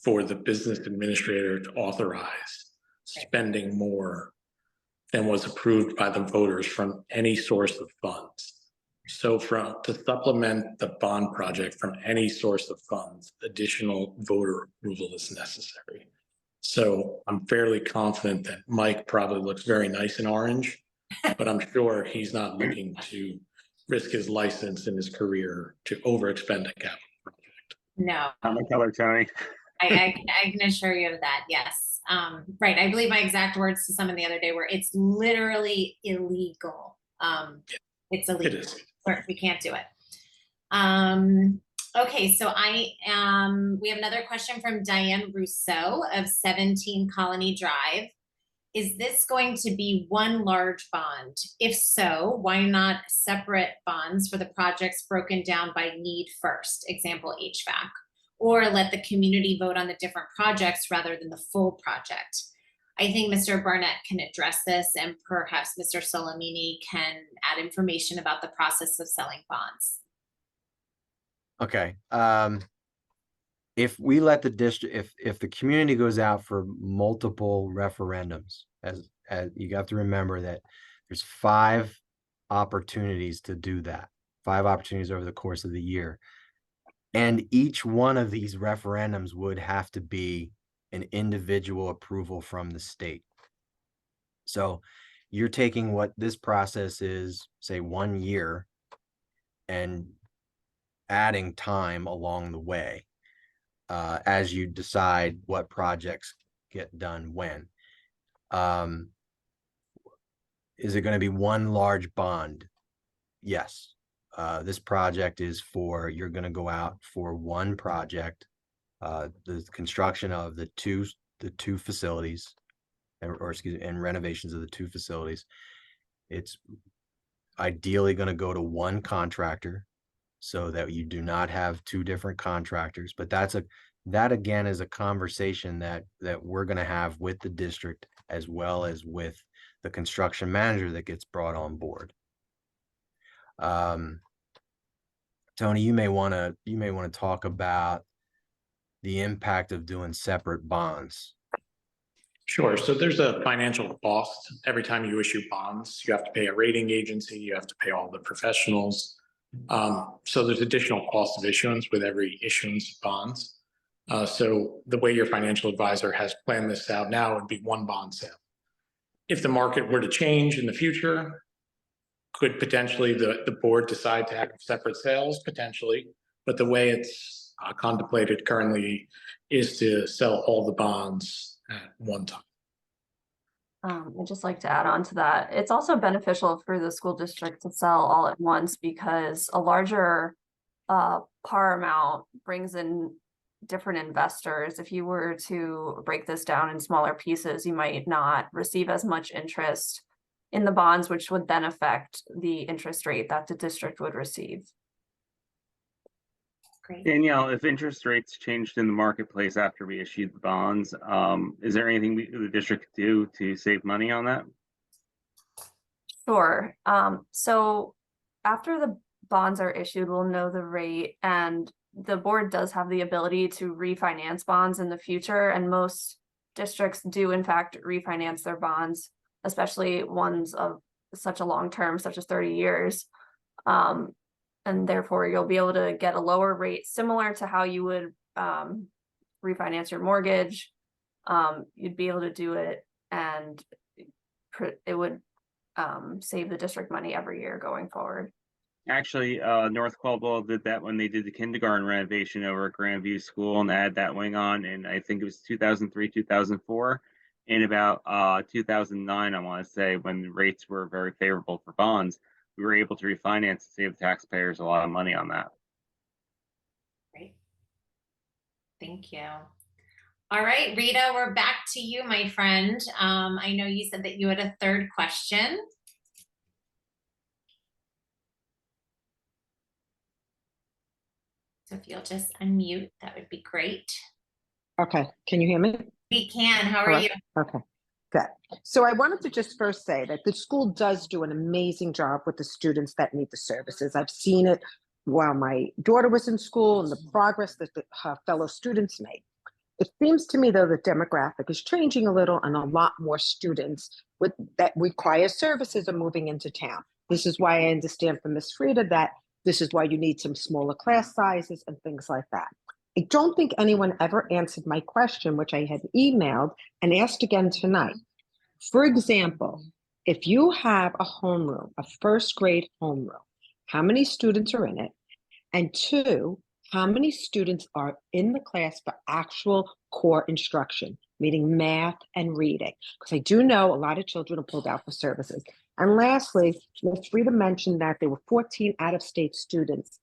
for the business administrator to authorize spending more than was approved by the voters from any source of funds. So to supplement the bond project from any source of funds, additional voter approval is necessary. So I'm fairly confident that Mike probably looks very nice in orange, but I'm sure he's not looking to risk his license and his career to overexpend a capital project. No. I'm a color, Tony. I can assure you of that. Yes. Right. I believe my exact words to someone the other day were, it's literally illegal. It's illegal. It is. We can't do it. Okay, so we have another question from Diane Rousseau of 17 Colony Drive. Is this going to be one large bond? If so, why not separate bonds for the projects broken down by need first, example HVAC, or let the community vote on the different projects rather than the full project? I think Mr. Barnett can address this, and perhaps Mr. Solomini can add information about the process of selling bonds. Okay. If we let the district, if the community goes out for multiple referendums, as you have to remember that there's 5 opportunities to do that, 5 opportunities over the course of the year. And each one of these referendums would have to be an individual approval from the state. So you're taking what this process is, say 1 year, and adding time along the way as you decide what projects get done when. Is it going to be one large bond? Yes. This project is you're going to go out for one project, the construction of the two facilities, and renovations of the 2 facilities. It's ideally going to go to one contractor, so that you do not have 2 different contractors. But that again is a conversation that we're going to have with the district, as well as with the construction manager that gets brought on board. Tony, you may want to talk about the impact of doing separate bonds. Sure. So there's a financial cost. Every time you issue bonds, you have to pay a rating agency, you have to pay all the professionals. So there's additional cost of issuance with every issuance of bonds. So the way your financial advisor has planned this out now would be one bond sale. if the market were to change in the future, could potentially the board decide to have separate sales potentially, but the way it's contemplated currently is to sell all the bonds at one time. I'd just like to add on to that. It's also beneficial for the school district to sell all at once because a larger par amount brings in different investors. If you were to break this down in smaller pieces, you might not receive as much interest in the bonds, which would then affect the interest rate that the district would receive. Great. Danielle, if interest rates changed in the marketplace after we issued the bonds, is there anything the district could do to save money on that? Sure. So after the bonds are issued, we'll know the rate, and the board does have the ability to refinance bonds in the future, and most districts do in fact refinance their bonds, especially ones of such a long term, such as 30 years. And therefore you'll be able to get a lower rate similar to how you would refinance your mortgage. You'd be able to do it, and it would save the district money every year going forward. Actually, North Caldwell did that when they did the kindergarten renovation over at Grandview School and add that wing on, and I think it was 2003, 2004. In about 2009, I want to say, when the rates were very favorable for bonds, we were able to refinance and save taxpayers a lot of money on that. Great. Thank you. All right, Rita, we're back to you, my friend. I know you said that you had a third question. So if you'll just unmute, that would be great. Okay, can you hear me? We can. How are Hello? you? Okay, good. So I wanted to just first say that the school does do an amazing job with the students that need the services. I've seen it while my daughter was in school and the progress that her fellow students made. It seems to me, though, the demographic is changing a little, and a lot more students that require services are moving into town. This is why I understand from Ms. Frieda that this is why you need some smaller class sizes and things like that. I don't think anyone ever answered my question, which I had emailed and asked again tonight. For example, if you have a homeroom, a first grade homeroom, how many students are in it? And two, how many students are in the class for actual core instruction, meaning math and reading? Because I do know a lot of children are pulled out for services. And lastly, Ms. Frieda mentioned that there were 14 out-of-state students,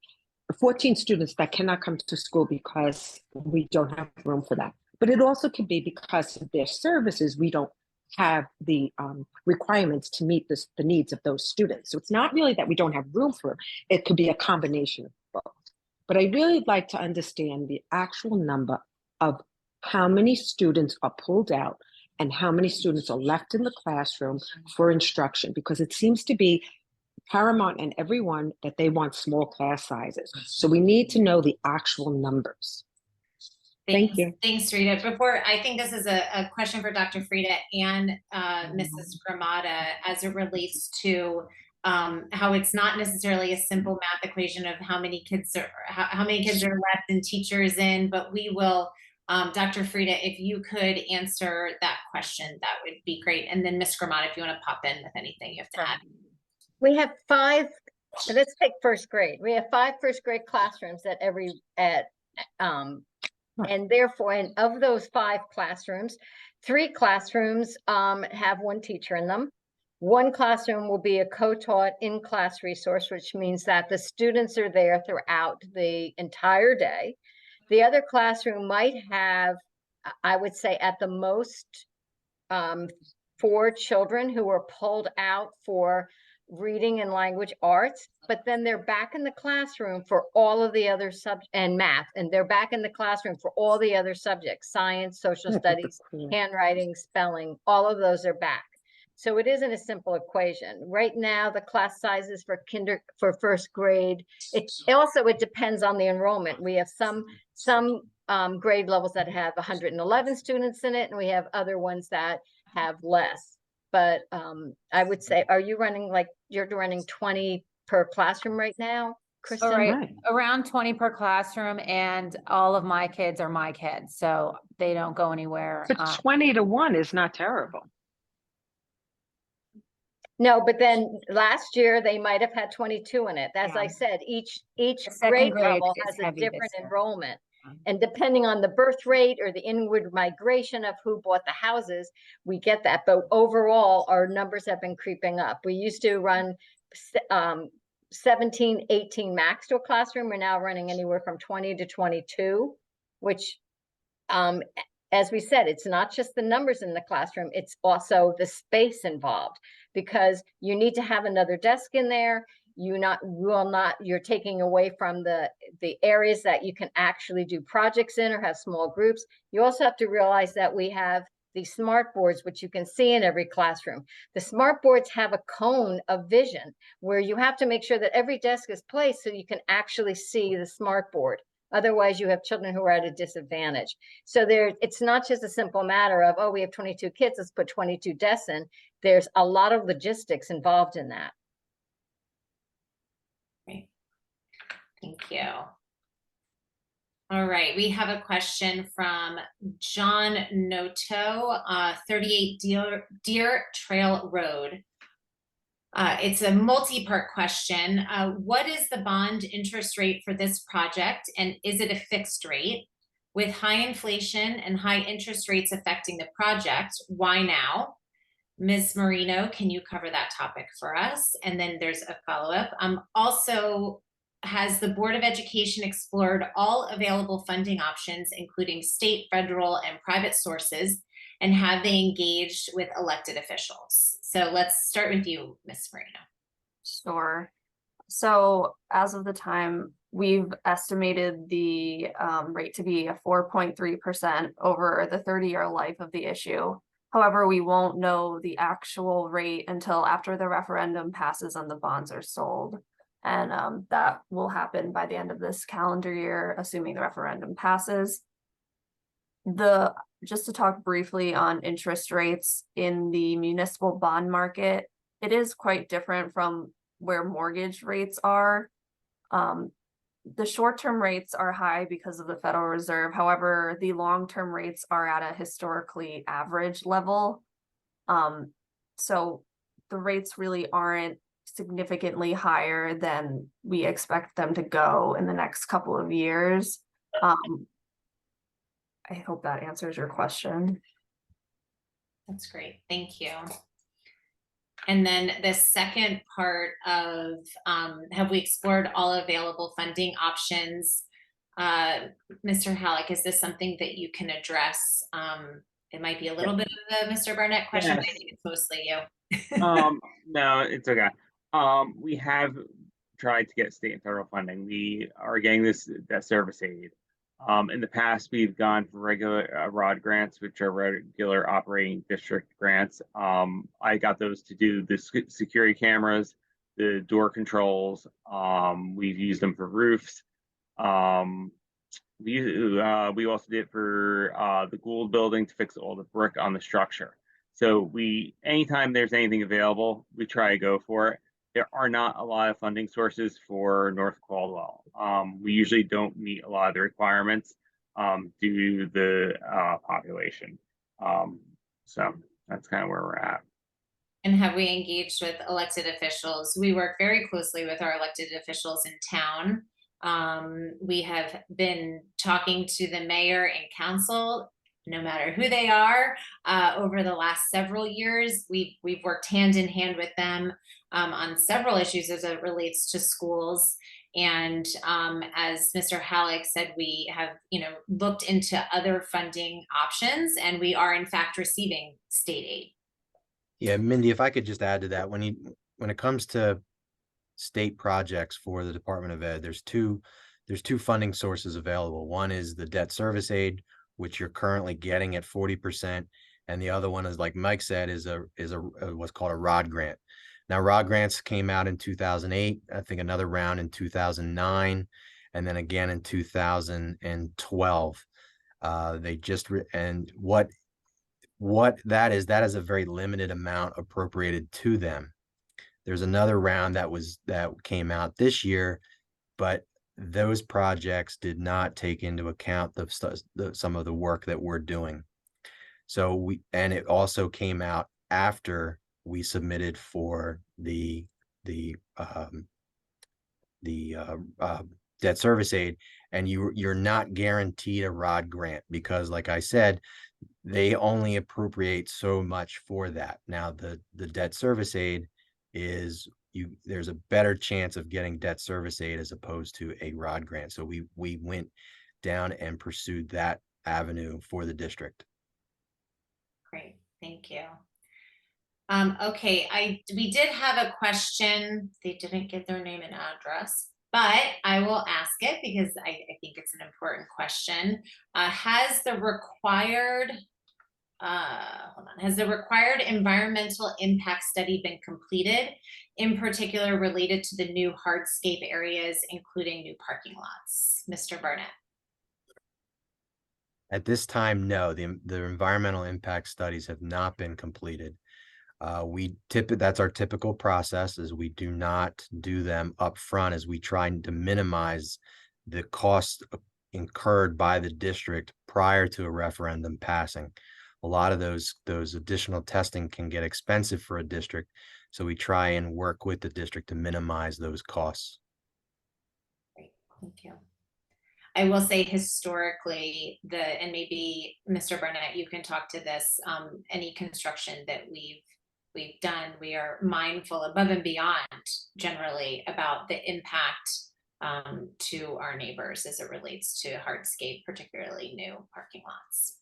14 students that cannot come to school because we don't have room for that. But it also could be because of their services, we don't have the requirements to meet the needs of those students. So it's not really that we don't have room for it. It could be a combination of both. But I really like to understand the actual number of how many students are pulled out and how many students are left in the classroom for instruction, because it seems to be paramount in everyone that they want small class sizes. So we need to know the actual numbers. Thank you. Thanks, Rita. Before, I think this is a question for Dr. Frieda and Mrs. Gramada as it relates to how it's not necessarily a simple math equation of how many kids are left and teachers in, but we will, Dr. Frieda, if you could answer that question, that would be great. And then Ms. Gramada, if you want to pop in with anything you have to add. We have 5, let's take first grade. We have 5 first grade classrooms and therefore, and of those 5 classrooms, 3 classrooms have 1 teacher in them. 1 classroom will be a co-taught in-class resource, which means that the students are there throughout the entire day. The other classroom might have, I would say at the most, 4 children who are pulled out for reading and language arts, but then they're back in the classroom for all of the other and math, and they're back in the classroom for all the other subjects, science, social studies, handwriting, spelling, all of those are back. So it isn't a simple equation. Right now, the class sizes for first grade, it depends on the enrollment. We have some grade levels that have 111 students in it, and we have other ones that have less. But I would say, are you running you're running 20 per classroom right now, Kristen? Right. Around 20 per classroom, and all of my kids are my kids, so they don't go anywhere. But 20 to 1 is not terrible. No, but then last year they might have had 22 in it. As I Yeah. said, each The second grade grade level is has a heavy this different year. enrollment. And depending on the birth rate or the inward migration of who bought the houses, we get that. But overall, our numbers have been creeping up. We used to run 17, 18 max to a classroom. We're now running anywhere from 20 to 22, which, as we said, it's not just the numbers in the classroom, it's also the space involved, because you need to have another desk in there. You're taking away from the areas that you can actually do projects in or have small groups. You also have to realize that we have the smart boards, which you can see in every classroom. The smart boards have a cone of vision where you have to make sure that every desk is placed so you can actually see the smart board. Otherwise, you have children who are at a disadvantage. So it's not just a simple matter of, oh, we have 22 kids, let's put 22 desks in. There's a lot of logistics involved in that. Great. Thank you. All right, we have a question from John Noto, 38 Deer Trail Road. It's a multi-part question. What is the bond interest rate for this project, and is it a fixed rate? With high inflation and high interest rates affecting the project, why now? Ms. Marino, can you cover that topic for us? And then there's a follow-up. Also, has the Board of Education explored all available funding options, including state, federal, and private sources, and have they engaged with elected officials? So let's start with you, Ms. Marino. Sure. So as of the time, we've estimated the rate to be a 4.3% over the 30-year life of the issue. However, we won't know the actual rate until after the referendum passes and the bonds are sold. And that will happen by the end of this calendar year, assuming the referendum passes. Just to talk briefly on interest rates in the municipal bond market, it is quite different from where mortgage rates are. The short-term rates are high because of the Federal Reserve. However, the long-term rates are at a historically average level. So the rates really aren't significantly higher than we expect them to go in the next couple of years. I hope that answers your question. That's great. Thank you. And then the second part of, have we explored all available funding options? Mr. Halleck, is this something that you can address? It might be a little bit of a Mr. Barnett question, but I think it's mostly you. No, it's okay. We have tried to get state and federal funding. We are getting that service aid. In the past, we've gone for regular ROD grants, which are regular operating district grants. I got those to do the security cameras, the door controls. We've used them for roofs. We also did for the Gould building to fix all the brick on the structure. So anytime there's anything available, we try to go for it. There are not a lot of funding sources for North Caldwell. We usually don't meet a lot of the requirements due to the population. So that's kind of where we're at. And have we engaged with elected officials? We work very closely with our elected officials in town. We have been talking to the mayor and council, no matter who they are, over the last several years. We've worked hand in hand with them on several issues as it relates to schools. And as Mr. Halleck said, we have looked into other funding options, and we are in fact receiving state aid. Yeah, Mindy, if I could just add to that, when it comes to state projects for the Department of Ed, there's two funding sources available. One is the debt service aid, which you're currently getting at 40%, and the other one is, like Mike said, is what's called a ROD grant. Now, ROD grants came out in 2008, I think another round in 2009, and then again in 2012. And what that is a very limited amount appropriated to them. There's another round that came out this year, but those projects did not take into account some of the work that we're doing. So it also came out after we submitted for the debt service aid, and you're not guaranteed a ROD grant because, like I said, they only appropriate so much for that. Now, the debt service aid is there's a better chance of getting debt service aid as opposed to a ROD grant. So we went down and pursued that avenue for the district. Great, thank you. Okay, we did have a question. They didn't get their name and address, but I will ask it because I think it's an important question. Has the required environmental impact study been completed, in particular related to the new hardscape areas, including new parking lots? Mr. Burnett. At this time, no, the environmental impact studies have not been completed. That's our typical process, is we do not do them up front, as we try to minimize the cost incurred by the district prior to a referendum passing. A lot of those additional testing can get expensive for a district, so we try and work with the district to minimize those costs. Great, thank you. I will say historically, and maybe Mr. Burnett, you can talk to this, any construction that we've done, we are mindful above and beyond generally about the impact to our neighbors as it relates to hardscape, particularly new parking lots.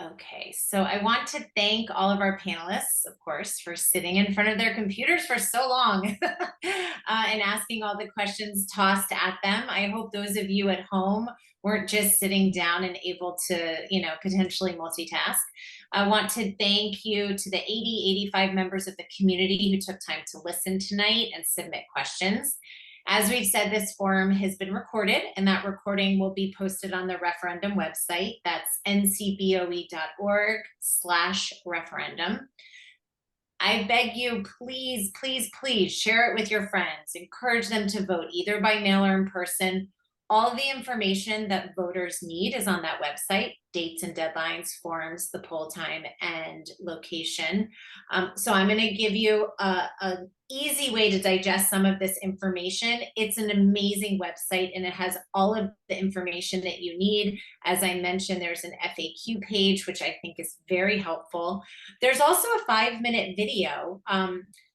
Okay, so I want to thank all of our panelists, of course, for sitting in front of their computers for so long and asking all the questions tossed at them. I hope those of you at home weren't just sitting down and able to, potentially multitask. I want to thank you to the 85 members of the community who took time to listen tonight and submit questions. As we've said, this forum has been recorded, and that recording will be posted on the referendum website. That's ncboe.org/referendum. I beg you, please, please, please share it with your friends. Encourage them to vote either by mail or in person. All the information that voters need is on that website: dates and deadlines, forms, the poll time, and location. So I'm going to give you an easy way to digest some of this information. It's an amazing website, and it has all of the information that you need. As I mentioned, there's an FAQ page, which I think is very helpful. There's also a 5-minute video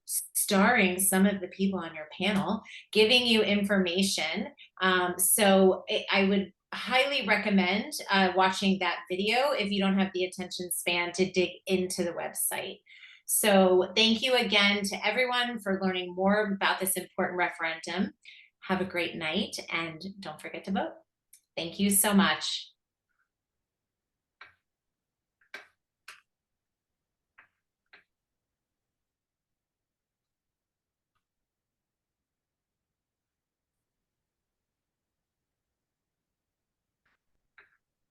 starring some of the people on your panel, giving you information. So I would highly recommend watching that video if you don't have the attention span to dig into the website. So thank you again to everyone for learning more about this important referendum. Have a great night, and don't forget to vote. Thank you so much.